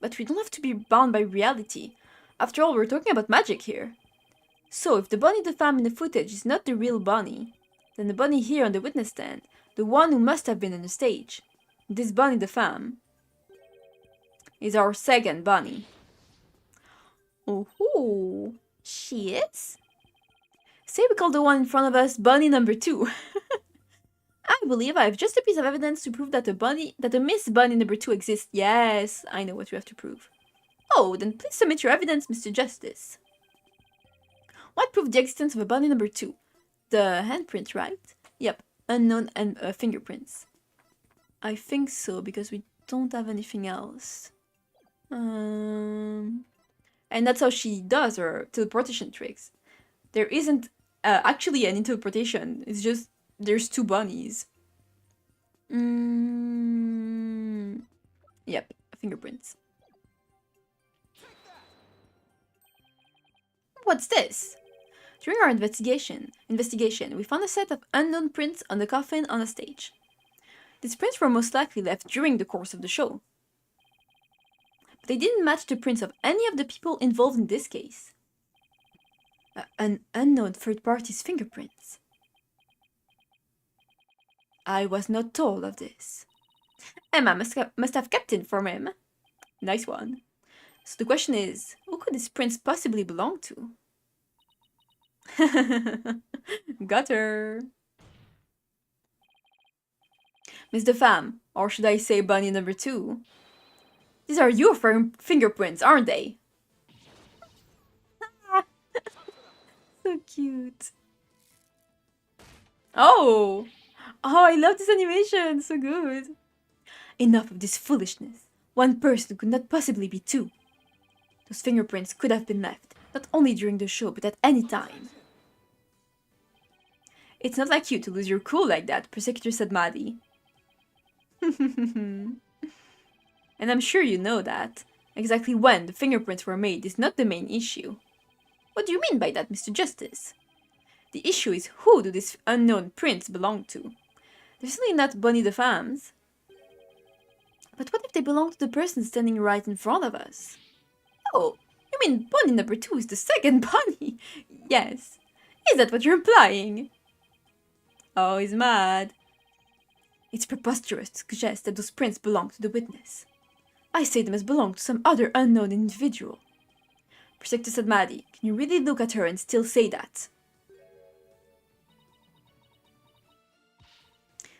But we don't have to be bound by reality. After all, we're talking about magic here. So, if the Bonnie the Femme in the footage is not the real Bonnie, then the Bonnie here on the witness stand, the one who must have been on the stage, this Bonnie the Femme, is our second Bonnie. Oh, she is? Say we call the one in front of us Bonnie number 2. I believe I have just a piece of evidence to prove that a Miss Bunny number 2 exists. Yes, I know what you have to prove. Oh, then please submit your evidence, Mr. Justice. What proved the existence of a Bunny number 2? The handprint, right? Yep, unknown and fingerprints. I think so, because we don't have anything else. And that's how she does her teleportation tricks. There isn't actually any teleportation. It's just there's 2 bunnies. Yep, fingerprints. What's this? During our investigation, we found a set of unknown prints on the coffin on a stage. These prints were most likely left during the course of the show. But they didn't match the prints of any of the people involved in this case. An unknown third party's fingerprints. I was not told of this. Emma must have kept it from him. Nice one. So the question is, who could these prints possibly belong to? Got her. Miss the Femme, or should I say Bunny number 2? These are your fingerprints, aren't they? So cute. Oh! Oh, I love this animation, so good. Enough of this foolishness. One person could not possibly be 2. Those fingerprints could have been left, not only during the show, but at any time. It's not like you to lose your cool like that, Prosecutor said Maddie. And I'm sure you know that. Exactly when the fingerprints were made is not the main issue. What do you mean by that, Mr. Justice? The issue is who do these unknown prints belong to? They're certainly not Bonnie the Femmes. But what if they belong to the person standing right in front of us? Oh, you mean Bonnie number 2 is the second Bonnie? Yes. Is that what you're implying? Oh, he's mad. It's preposterous to suggest that those prints belong to the witness. I say they must belong to some other unknown individual. Prosecutor said Maddie, can you really look at her and still say that?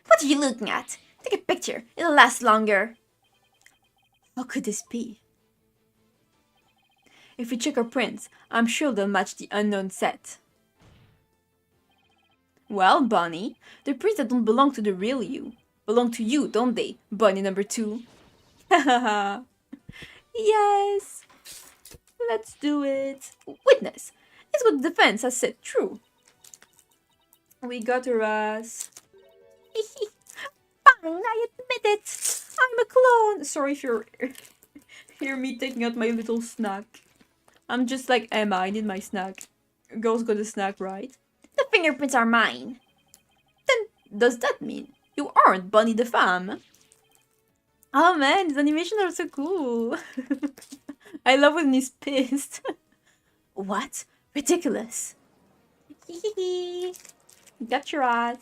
What are you looking at? Take a picture, it'll last longer. How could this be? If we check our prints, I'm sure they'll match the unknown set. Well, Bonnie, the prints that don't belong to the real you belong to you, don't they, Bonnie number 2? Yes! Let's do it. Witness, is what the defense has said true? We got her ass. Fine, I admit it. I'm a clone. Sorry if you hear me taking out my little snack. I'm just like Emma, I need my snack. Girls got a snack, right? The fingerprints are mine. Then does that mean you aren't Bunny the Femme? Oh man, these animations are so cool. I love when he's pissed. What? Ridiculous. Got your ass.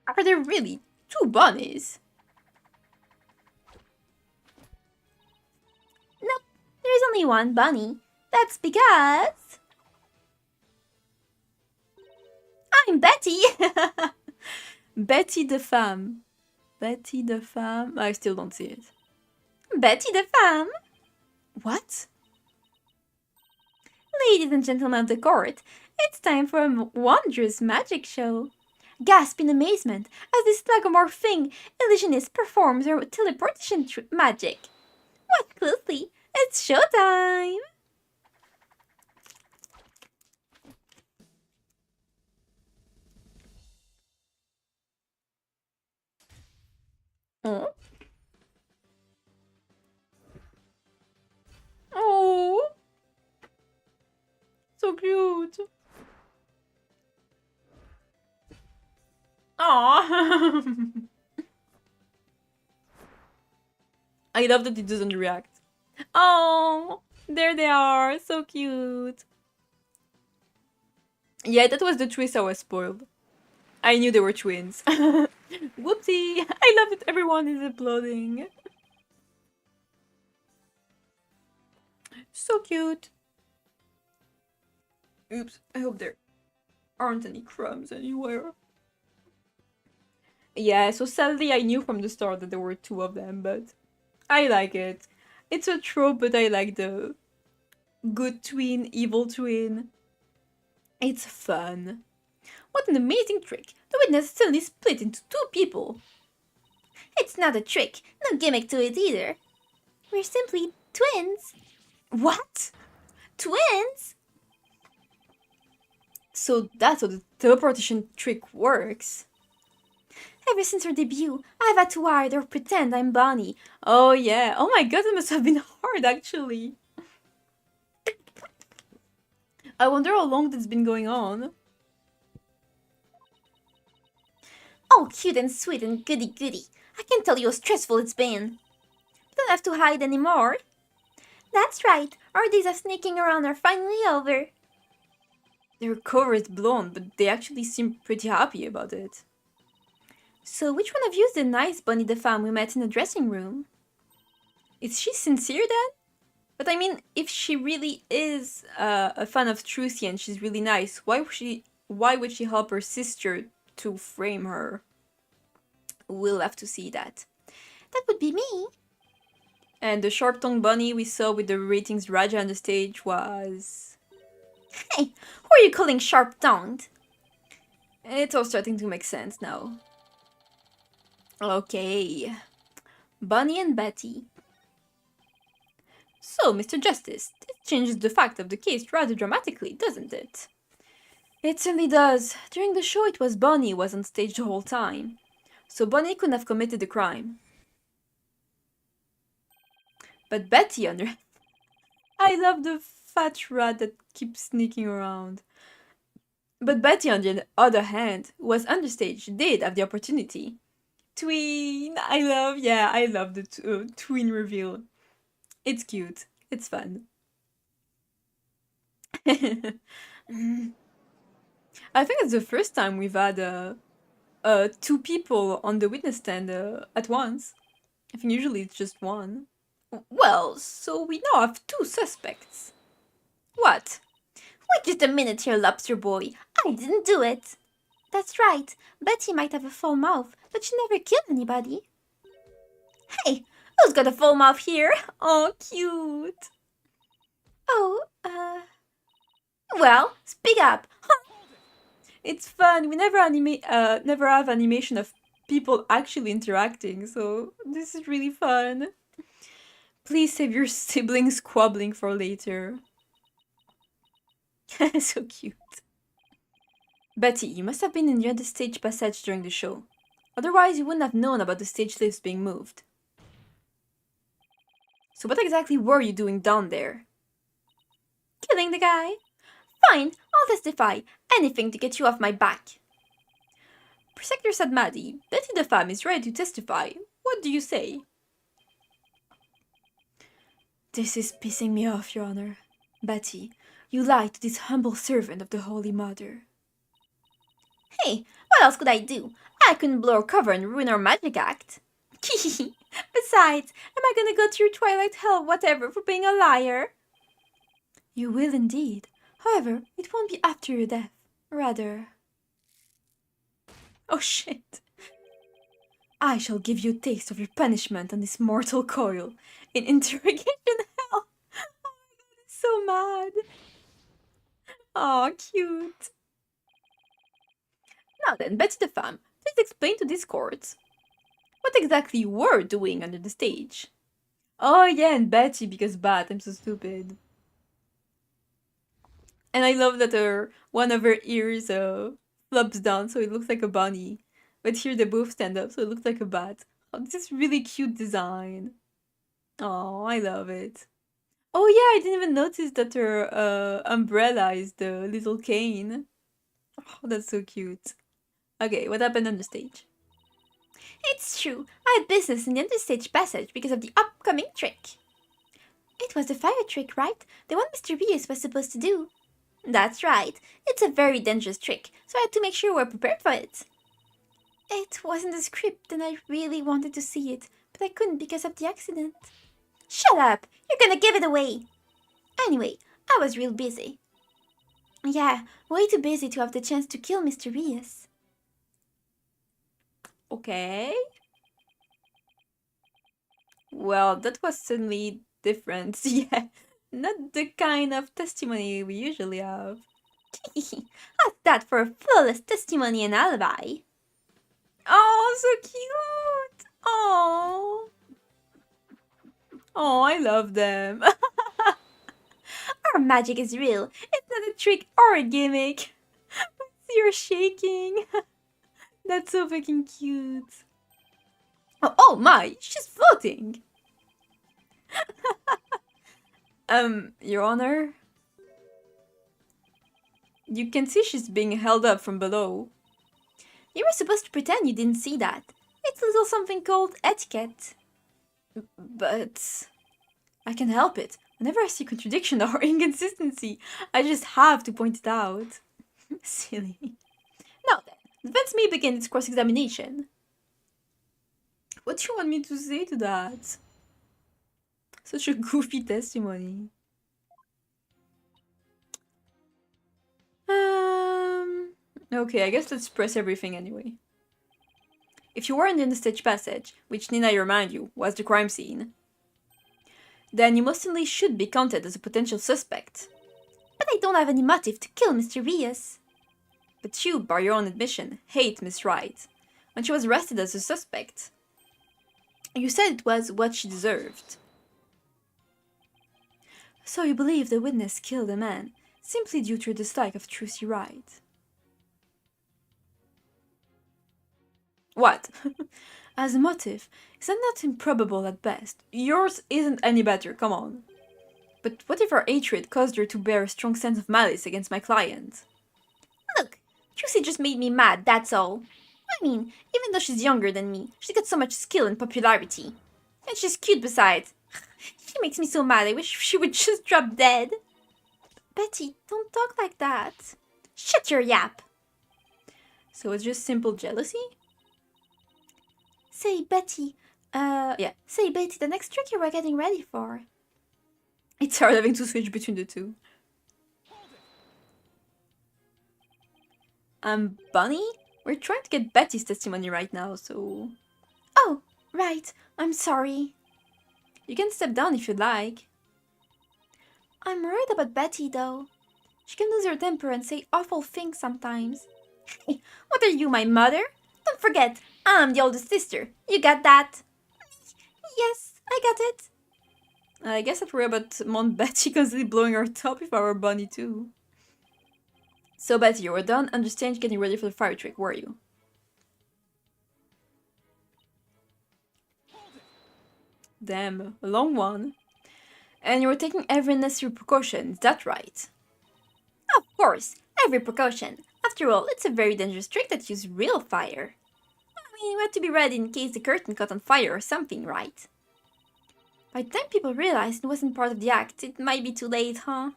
Are there really 2 bunnies? Nope, there's only one bunny. That's because I'm Betty. Betty the Femme. Betty the Femme. I still don't see it. Betty the Femme. What? Ladies and gentlemen of the court, it's time for a wondrous magic show. Gasp in amazement as this lagomorphing illusionist performs her teleportation magic. Watch closely, it's showtime! So cute. Aww. I love that it doesn't react. Oh, there they are. So cute. Yeah, that was the twist. I was spoiled. I knew they were twins. Whoopsie. I love that everyone is applauding. So cute. Oops, I hope there aren't any crumbs anywhere. Yeah, so sadly I knew from the start that there were two of them, but I like it. It's a trope, but I like the good twin, evil twin. It's fun. What an amazing trick! The witness suddenly split into two people. It's not a trick, no gimmick to it either. We're simply twins. What? Twins? So that's how the teleportation trick works. Ever since our debut, I've had to hide or pretend I'm Bonnie. Oh yeah. Oh my god, it must have been hard actually. I wonder how long that's been going on. Oh, cute and sweet and goody goody. I can't tell you how stressful it's been. Don't have to hide anymore. That's right, our days of sneaking around are finally over. Their cover is blonde, but they actually seem pretty happy about it. So which one of you is the nice Bonnie the femme we met in the dressing room? Is she sincere then? But I mean, if she really is a fan of Trucy and she's really nice, why would she help her sister to frame her? We'll have to see that. That would be me. And the sharp-tongued bunny we saw with the ratings Raja on the stage was... Hey, who are you calling sharp-tongued? It's all starting to make sense now. Okay. Bunny and Betty. So, Mr. Justice, this changes the fact of the case rather dramatically, doesn't it? It certainly does. During the show, it was Bonnie who was on stage the whole time. So Bonnie couldn't have committed the crime. But Betty, I love the fat rat that keeps sneaking around. But Betty, on the other hand, who was understage, did have the opportunity. Tween! I love the tween reveal. It's cute. It's fun. I think it's the first time we've had two people on the witness stand at once. I think usually it's just one. Well, so we now have two suspects. What? Wait just a minute here, lobster boy. I didn't do it. That's right. Betty might have a full mouth, but she never killed anybody. Hey, who's got a full mouth here? Oh, cute. Oh, well, speak up. It's fun. We never have animation of people actually interacting, so this is really fun. Please save your siblings squabbling for later. So cute. Betty, you must have been near the stage passage during the show. Otherwise, you wouldn't have known about the stage lifts being moved. So what exactly were you doing down there? Killing the guy. Fine, I'll testify. Anything to get you off my back. Prosecutor Sadmadi, Betty the femme is ready to testify. What do you say? This is pissing me off, Your Honor. Betty, you lied to this humble servant of the Holy Mother. Hey, what else could I do? I couldn't blow her cover and ruin our magic act. Besides, am I gonna go through Twilight Hell whatever for being a liar? You will indeed. However, it won't be after your death. Rather... Oh shit. I shall give you a taste of your punishment on this mortal coil in interrogation hell. Oh my god, it's so mad. Oh, cute. Now then, Betty the femme, please explain to this court what exactly you were doing under the stage. Oh yeah, and Betty because bad, I'm so stupid. And I love that one of her ears flops down so it looks like a bunny. But here they both stand up so it looks like a bat. Oh, this is really cute design. Oh, I love it. Oh yeah, I didn't even notice that her umbrella is the little cane. Oh, that's so cute. Okay, what happened on the stage? It's true, I had business in the understage passage because of the upcoming trick. It was the fire trick, right? The one Mr. Rios was supposed to do. That's right. It's a very dangerous trick, so I had to make sure we're prepared for it. It wasn't the script and I really wanted to see it, but I couldn't because of the accident. Shut up! You're gonna give it away! Anyway, I was real busy. Yeah, way too busy to have the chance to kill Mr. Rios. Okay. Well, that was suddenly different. Yeah, not the kind of testimony we usually have. How's that for a flawless testimony and alibi? Oh, so cute! Oh, oh, I love them. Our magic is real. It's not a trick or a gimmick. You're shaking. That's so fucking cute. Oh, oh my, she's floating. Your Honor, you can see she's being held up from below. You were supposed to pretend you didn't see that. It's a little something called etiquette. But I can help it. Whenever I see contradiction or inconsistency, I just have to point it out. Silly. Now then, let's me begin its cross-examination. What do you want me to say to that? Such a goofy testimony. Okay, I guess let's press everything anyway. If you weren't in the stage passage, which Nina, I remind you, was the crime scene, then you most certainly should be counted as a potential suspect. But I don't have any motive to kill Mr. Rios. But you, by your own admission, hate Miss Wright. When she was arrested as a suspect, you said it was what she deserved. So you believe the witness killed a man simply due to her dislike of Trucy Wright? What? As a motive, is that not improbable at best? Yours isn't any better, come on. But what if her hatred caused her to bear a strong sense of malice against my client? Look, Trucy just made me mad, that's all. I mean, even though she's younger than me, she's got so much skill and popularity. And she's cute besides. She makes me so mad, I wish she would just drop dead. Betty, don't talk like that. Shut your yap. So it's just simple jealousy? Say, Betty, the next trick you were getting ready for. It's hard having to switch between the two. Bunny? We're trying to get Betty's testimony right now, so... Oh, right, I'm sorry. You can step down if you'd like. I'm worried about Betty, though. She can lose her temper and say awful things sometimes. What are you, my mother? Don't forget, I'm the oldest sister. You got that? Yes, I got it. I guess I'd worry about Mount Betty constantly blowing her top if I were Bunny too. So Betty, you were done on the stage getting ready for the fire trick, were you? Damn, a long one. And you were taking every necessary precaution, is that right? Of course, every precaution. After all, it's a very dangerous trick that uses real fire. I mean, we had to be ready in case the curtain caught on fire or something, right? By the time people realized it wasn't part of the act, it might be too late, huh?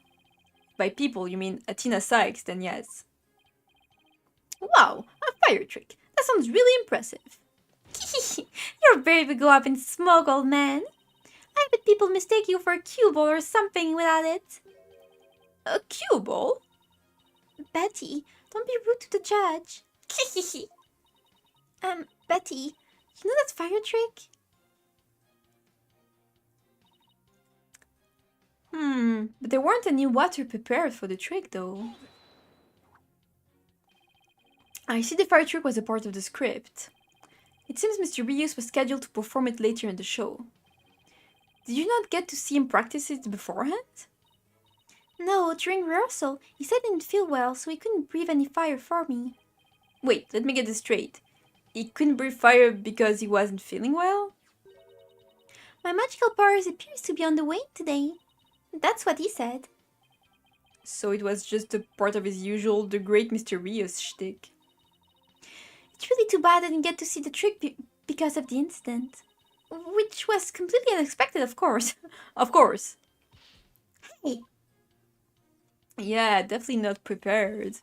By people, you mean Athena Sykes, then yes. Wow, a fire trick. That sounds really impressive. You're brave to go up in smoke, old man. I bet people mistake you for a cue ball or something without it. A cue ball? Betty, don't be rude to the judge. Betty, you know that fire trick? But there weren't any water prepared for the trick, though. I see the fire trick was a part of the script. It seems Mr. Rios was scheduled to perform it later in the show. Did you not get to see him practice it beforehand? No, during rehearsal, he said he didn't feel well, so he couldn't breathe any fire for me. Wait, let me get this straight. He couldn't breathe fire because he wasn't feeling well? My magical powers appears to be on the wane today. That's what he said. So it was just a part of his usual The Great Mysterious shtick. It's really too bad I didn't get to see the trick because of the incident. Which was completely unexpected, of course. Of course. Hey, Yeah, definitely not prepared.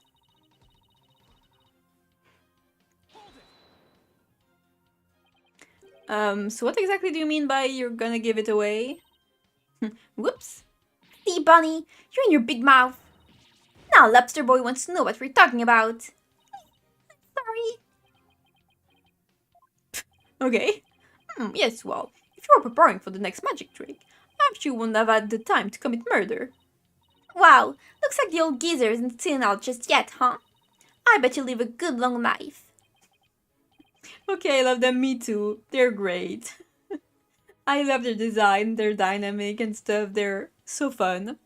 So what exactly do you mean by you're gonna give it away? Whoops. see, Bunny, you're in your big mouth. Now, Lobster Boy wants to know what we're talking about. Sorry. Okay. Yes, well, if you were preparing for the next magic trick, I'm sure you wouldn't have had the time to commit murder. Wow, looks like the old geezer isn't sitting out just yet, huh? I bet you live a good long life. Okay, I love them, me too. They're great. I love their design, their dynamic and stuff. They're so fun.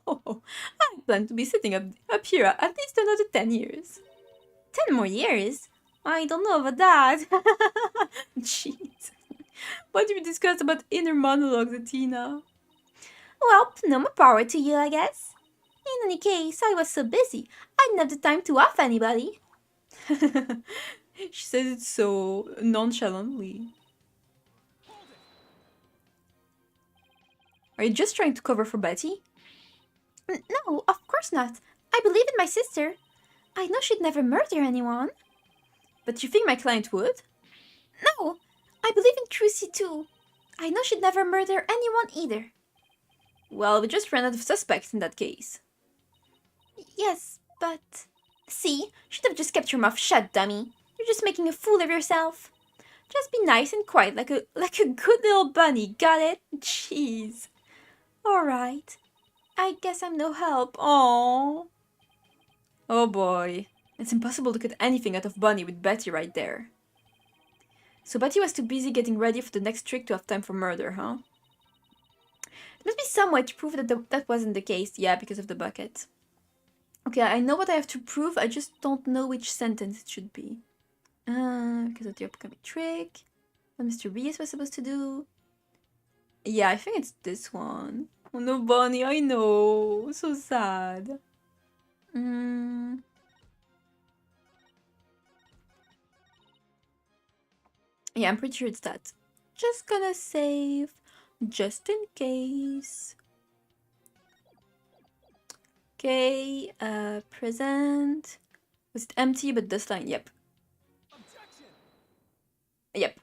Oh, I plan to be sitting up here at least another 10 years. 10 more years? I don't know about that. Jeez. What do we discuss about inner monologues, Athena? Well, no more power to you, I guess. In any case, I was so busy, I didn't have the time to off anybody. She says it so nonchalantly. Are you just trying to cover for Betty? No, of course not. I believe in my sister. I know she'd never murder anyone. But you think my client would? No, I believe in Trucy too. I know she'd never murder anyone either. Well, we just ran out of suspects in that case. Yes, but... See, should have just kept your mouth shut, dummy. You're just making a fool of yourself. Just be nice and quiet like a good little bunny, got it? Jeez. Alright. I guess I'm no help. Oh. Oh boy. It's impossible to get anything out of Bunny with Betty right there. So Betty was too busy getting ready for the next trick to have time for murder, huh? There must be some way to prove that that wasn't the case. Yeah, because of the bucket. Okay, I know what I have to prove, I just don't know which sentence it should be. Because of the upcoming trick. What Mr. Reyes was supposed to do. Yeah, I think it's this one. Oh no, Bunny, I know. So sad. Yeah, I'm pretty sure it's that. Just gonna save, just in case. Okay, present. Was it empty, but this line, yep. Yep,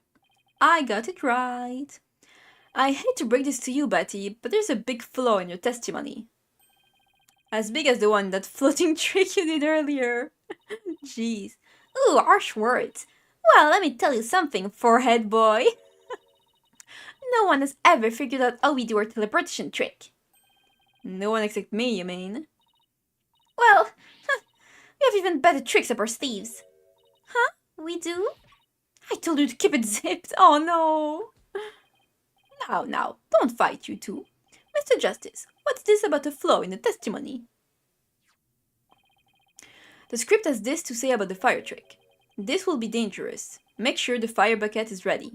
I got it right. I hate to break this to you, Betty, but there's a big flaw in your testimony. As big as the one that floating trick you did earlier. Jeez. Ooh, harsh words. Well, let me tell you something, forehead boy. No one has ever figured out how we do our teleportation trick. No one except me, you mean? Well, we have even better tricks up our sleeves. Huh? We do? I told you to keep it zipped. Oh no. Now, don't fight, you two. Mr. Justice, what's this about a flaw in the testimony? The script has this to say about the fire trick. This will be dangerous. Make sure the fire bucket is ready.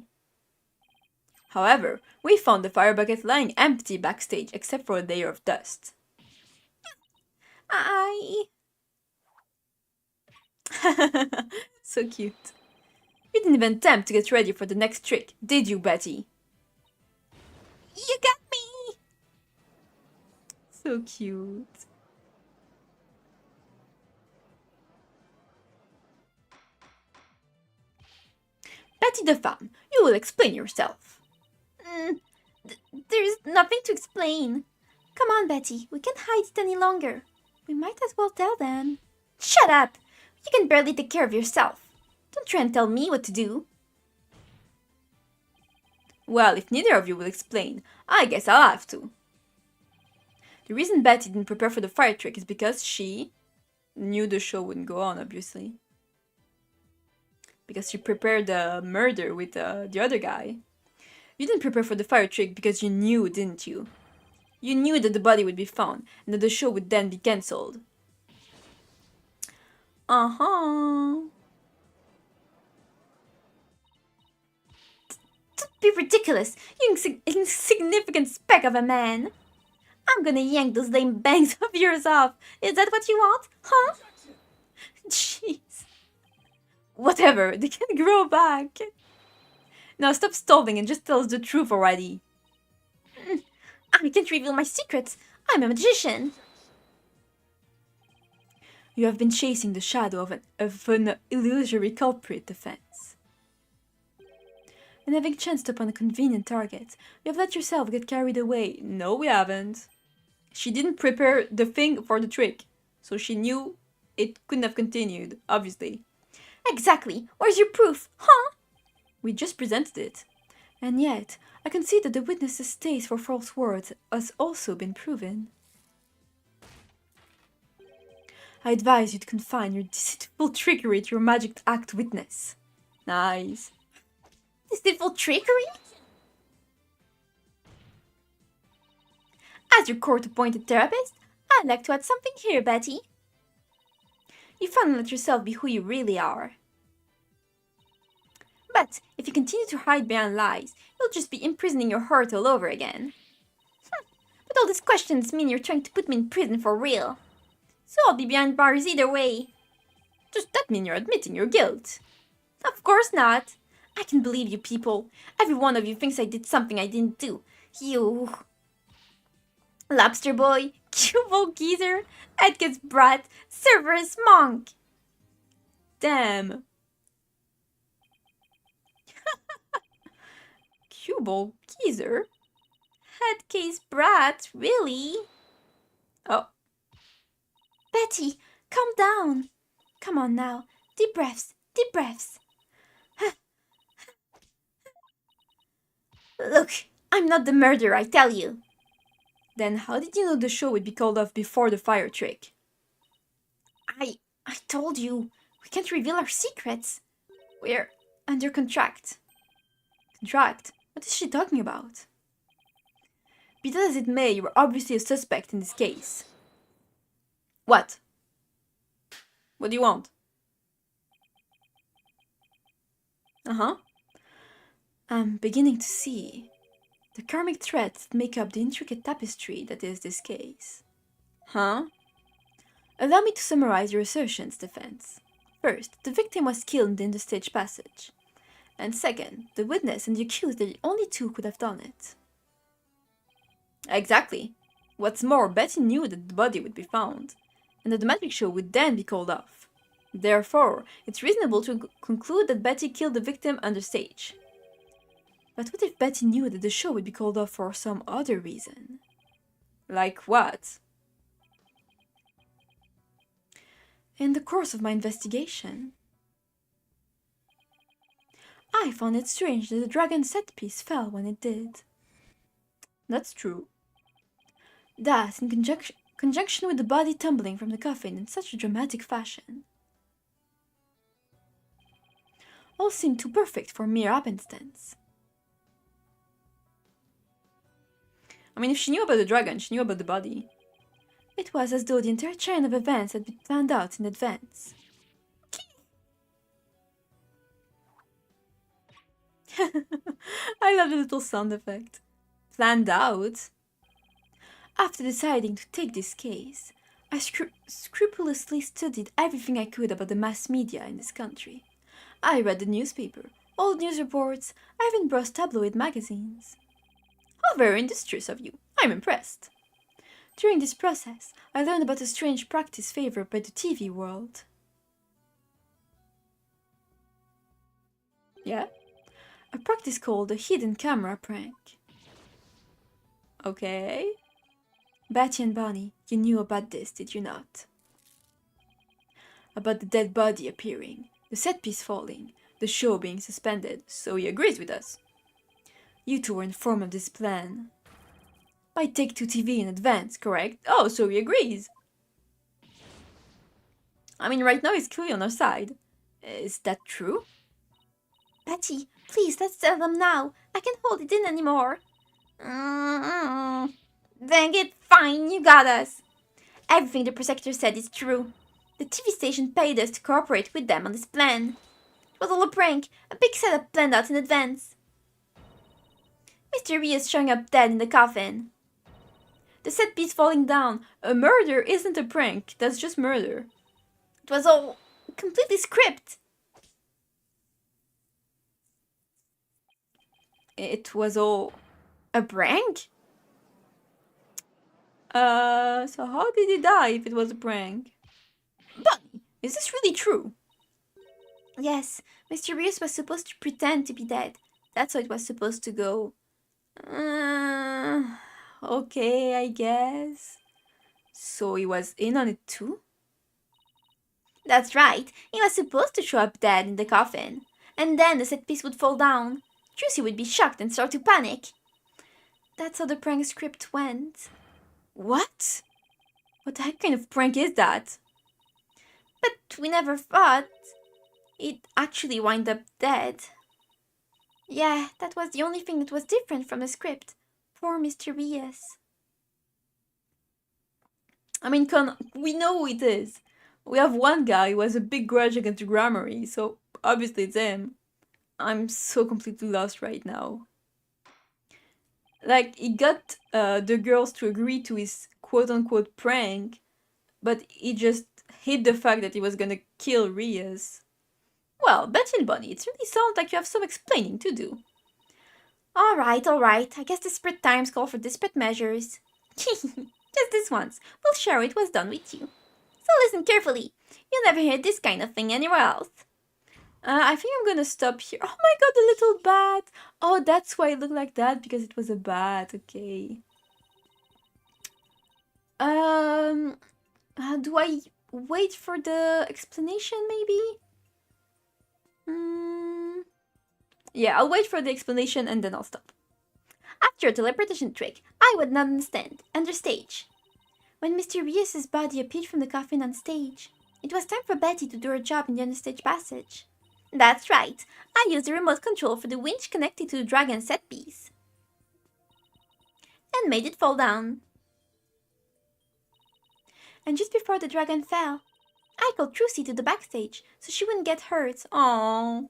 However, we found the fire bucket lying empty backstage except for a layer of dust. So cute. You didn't even attempt to get ready for the next trick, did you, Betty? You got me! So cute. Betty the femme, you will explain yourself. There's nothing to explain. Come on, Betty, we can't hide it any longer. We might as well tell them. Shut up! You can barely take care of yourself. Don't try and tell me what to do. Well, if neither of you will explain, I guess I'll have to. The reason Betty didn't prepare for the fire trick is because she knew the show wouldn't go on, obviously. Because she prepared the murder with the other guy. You didn't prepare for the fire trick because you knew, didn't you? You knew that the body would be found and that the show would then be cancelled. Uh-huh. Don't be ridiculous, you insignificant speck of a man. I'm gonna yank those lame bangs of yours off. Is that what you want? Huh? Jeez. Whatever, they can grow back. Now stop stalling and just tell us the truth already. I can't reveal my secrets. I'm a magician. You have been chasing the shadow of an illusory culprit, defense. And having chanced upon a convenient target, you have let yourself get carried away. No, we haven't. She didn't prepare the thing for the trick, so she knew it couldn't have continued, obviously. Exactly. Where's your proof? Huh? We just presented it. And yet, I can see that the witness's taste for false words has also been proven. I advise you to confine your deceitful trickery to your magic act witness. Nice. Deceitful trickery? As your court-appointed therapist, I'd like to add something here, Betty. You finally let yourself be who you really are. But if you continue to hide behind lies, you'll just be imprisoning your heart all over again. But all these questions mean you're trying to put me in prison for real. So I'll be behind bars either way. Does that mean you're admitting your guilt? Of course not. I can believe you people. Every one of you thinks I did something I didn't do. You... Lobster boy, cue geezer, Edgar's brat, Cerberus monk. Damn. Cubal geezer? Head case brat, really? Oh. Betty, calm down. Come on now. Deep breaths, deep breaths. Look, I'm not the murderer, I tell you. Then how did you know the show would be called off before the fire trick? I told you, we can't reveal our secrets. We're under contract. Contract? What is she talking about? Be that as it may, you were obviously a suspect in this case. What? What do you want? Uh-huh. I'm beginning to see the karmic threads that make up the intricate tapestry that is this case. Huh? Allow me to summarize your assertions, defense. First, the victim was killed in the stage passage. And second, the witness and the accused are the only two who could have done it. Exactly. What's more, Betty knew that the body would be found, and that the magic show would then be called off. Therefore, it's reasonable to conclude that Betty killed the victim on the stage. But what if Betty knew that the show would be called off for some other reason? Like what? In the course of my investigation, I found it strange that the dragon set piece fell when it did. That's true. That, in conjunction with the body tumbling from the coffin in such a dramatic fashion, all seemed too perfect for mere happenstance. I mean, if she knew about the dragon, she knew about the body. It was as though the entire chain of events had been planned out in advance. I love the little sound effect. Planned out? After deciding to take this case, I scrupulously studied everything I could about the mass media in this country. I read the newspaper, old news reports, I even browsed tabloid magazines. How very industrious of you. I'm impressed. During this process, I learned about a strange practice favored by the TV world. Yeah? A practice called a hidden camera prank. Okay. Betty and Bonnie, you knew about this, did you not? About the dead body appearing, the set piece falling, the show being suspended, so he agrees with us. You two were informed of this plan. By Take-Two TV in advance, correct? Oh, so he agrees. I mean, right now he's clearly on our side. Is that true? Betty, please, let's tell them now. I can't hold it in anymore. Dang it, fine, you got us. Everything the prosecutor said is true. The TV station paid us to cooperate with them on this plan. It was all a prank, a big setup planned out in advance. Mr. Rios showing up dead in the coffin. The set piece falling down. A murder isn't a prank. That's just murder. It was all completely script. It was all. A prank? So how did he die if it was a prank? Bunny, is this really true? Yes, Mr. Rios was supposed to pretend to be dead. That's how it was supposed to go. Uh, okay, I guess. So he was in on it too? That's right, he was supposed to show up dead in the coffin. And then the set piece would fall down. Juicy would be shocked and start to panic. That's how the prank script went. What? What the heck kind of prank is that? But we never thought he'd actually wind up dead. Yeah, that was the only thing that was different from the script. Poor Mr. Rios. I mean, we know who it is. We have one guy who has a big grudge against the Grammary, so obviously it's him. I'm so completely lost right now. Like, he got the girls to agree to his quote unquote prank, but he just hid the fact that he was gonna kill Rias. Well, Betty and Bonnie, it really sounds like you have some explaining to do. Alright. I guess desperate times call for desperate measures. Just this once. We'll share it was done with you. So listen carefully. You'll never hear this kind of thing anywhere else. I think I'm gonna stop here. Oh my god, the little bat! Oh, that's why it looked like that, because it was a bat, okay. Do I wait for the explanation, maybe? Yeah, I'll wait for the explanation and then I'll stop. After a teleportation trick, I would not understand. Under stage. When Mr. Rios's body appeared from the coffin on stage, it was time for Betty to do her job in the understage passage. That's right. I used the remote control for the winch connected to the dragon set piece. And made it fall down. And just before the dragon fell, I called Trucy to the backstage so she wouldn't get hurt. Aww.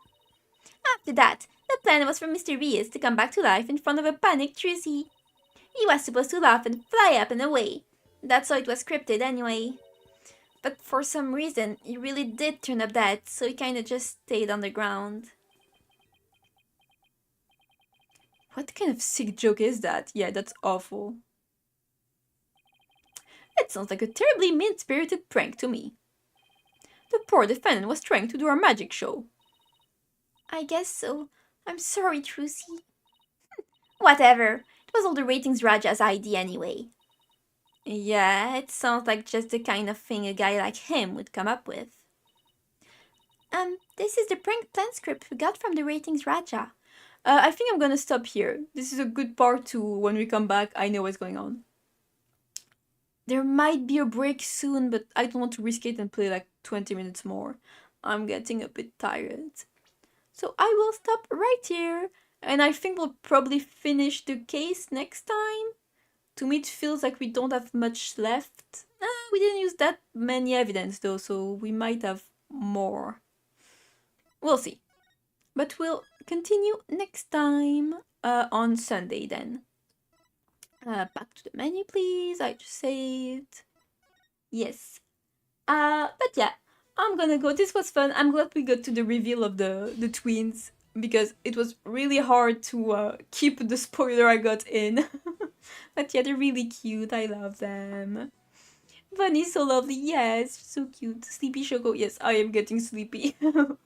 After that, the plan was for Mr. Rios to come back to life in front of a panicked Trucy. He was supposed to laugh and fly up and away. That's how it was scripted anyway. But for some reason, he really did turn up dead, so he kinda just stayed on the ground. What kind of sick joke is that? Yeah, that's awful. It sounds like a terribly mean-spirited prank to me. The poor defendant was trying to do our magic show. I guess so. I'm sorry, Trucy. Whatever. It was all the ratings Raja's idea anyway. Yeah, it sounds like just the kind of thing a guy like him would come up with. This is the prank plan script we got from the ratings Raja. I think I'm gonna stop here. This is a good part to when we come back, I know what's going on. There might be a break soon, but I don't want to risk it and play like 20 minutes more. I'm getting a bit tired. So I will stop right here, and I think we'll probably finish the case next time. To me, it feels like we don't have much left. We didn't use that many evidence though, so we might have more. We'll see. But we'll continue next time on Sunday then. Back to the menu, please. I just saved. Yes. But yeah, I'm gonna go. This was fun. I'm glad we got to the reveal of the twins because it was really hard to keep the spoiler I got in. But yeah, they're really cute. I love them. Bunny's so lovely. Yes, so cute. Sleepy Choco. Yes, I am getting sleepy. I'm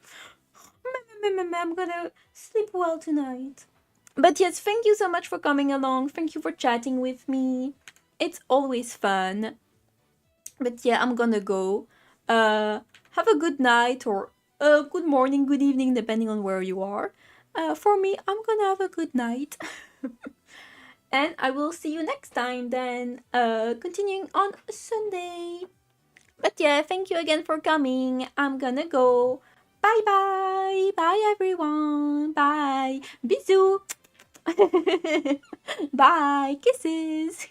gonna sleep well tonight. But yes, thank you so much for coming along. Thank you for chatting with me. It's always fun. But yeah, I'm gonna go. Have a good night or good morning, good evening, depending on where you are. For me, I'm gonna have a good night. And I will see you next time then, continuing on Sunday. But yeah, thank you again for coming. I'm gonna go. Bye bye. Bye everyone. Bye. Bisous. Bye. Kisses.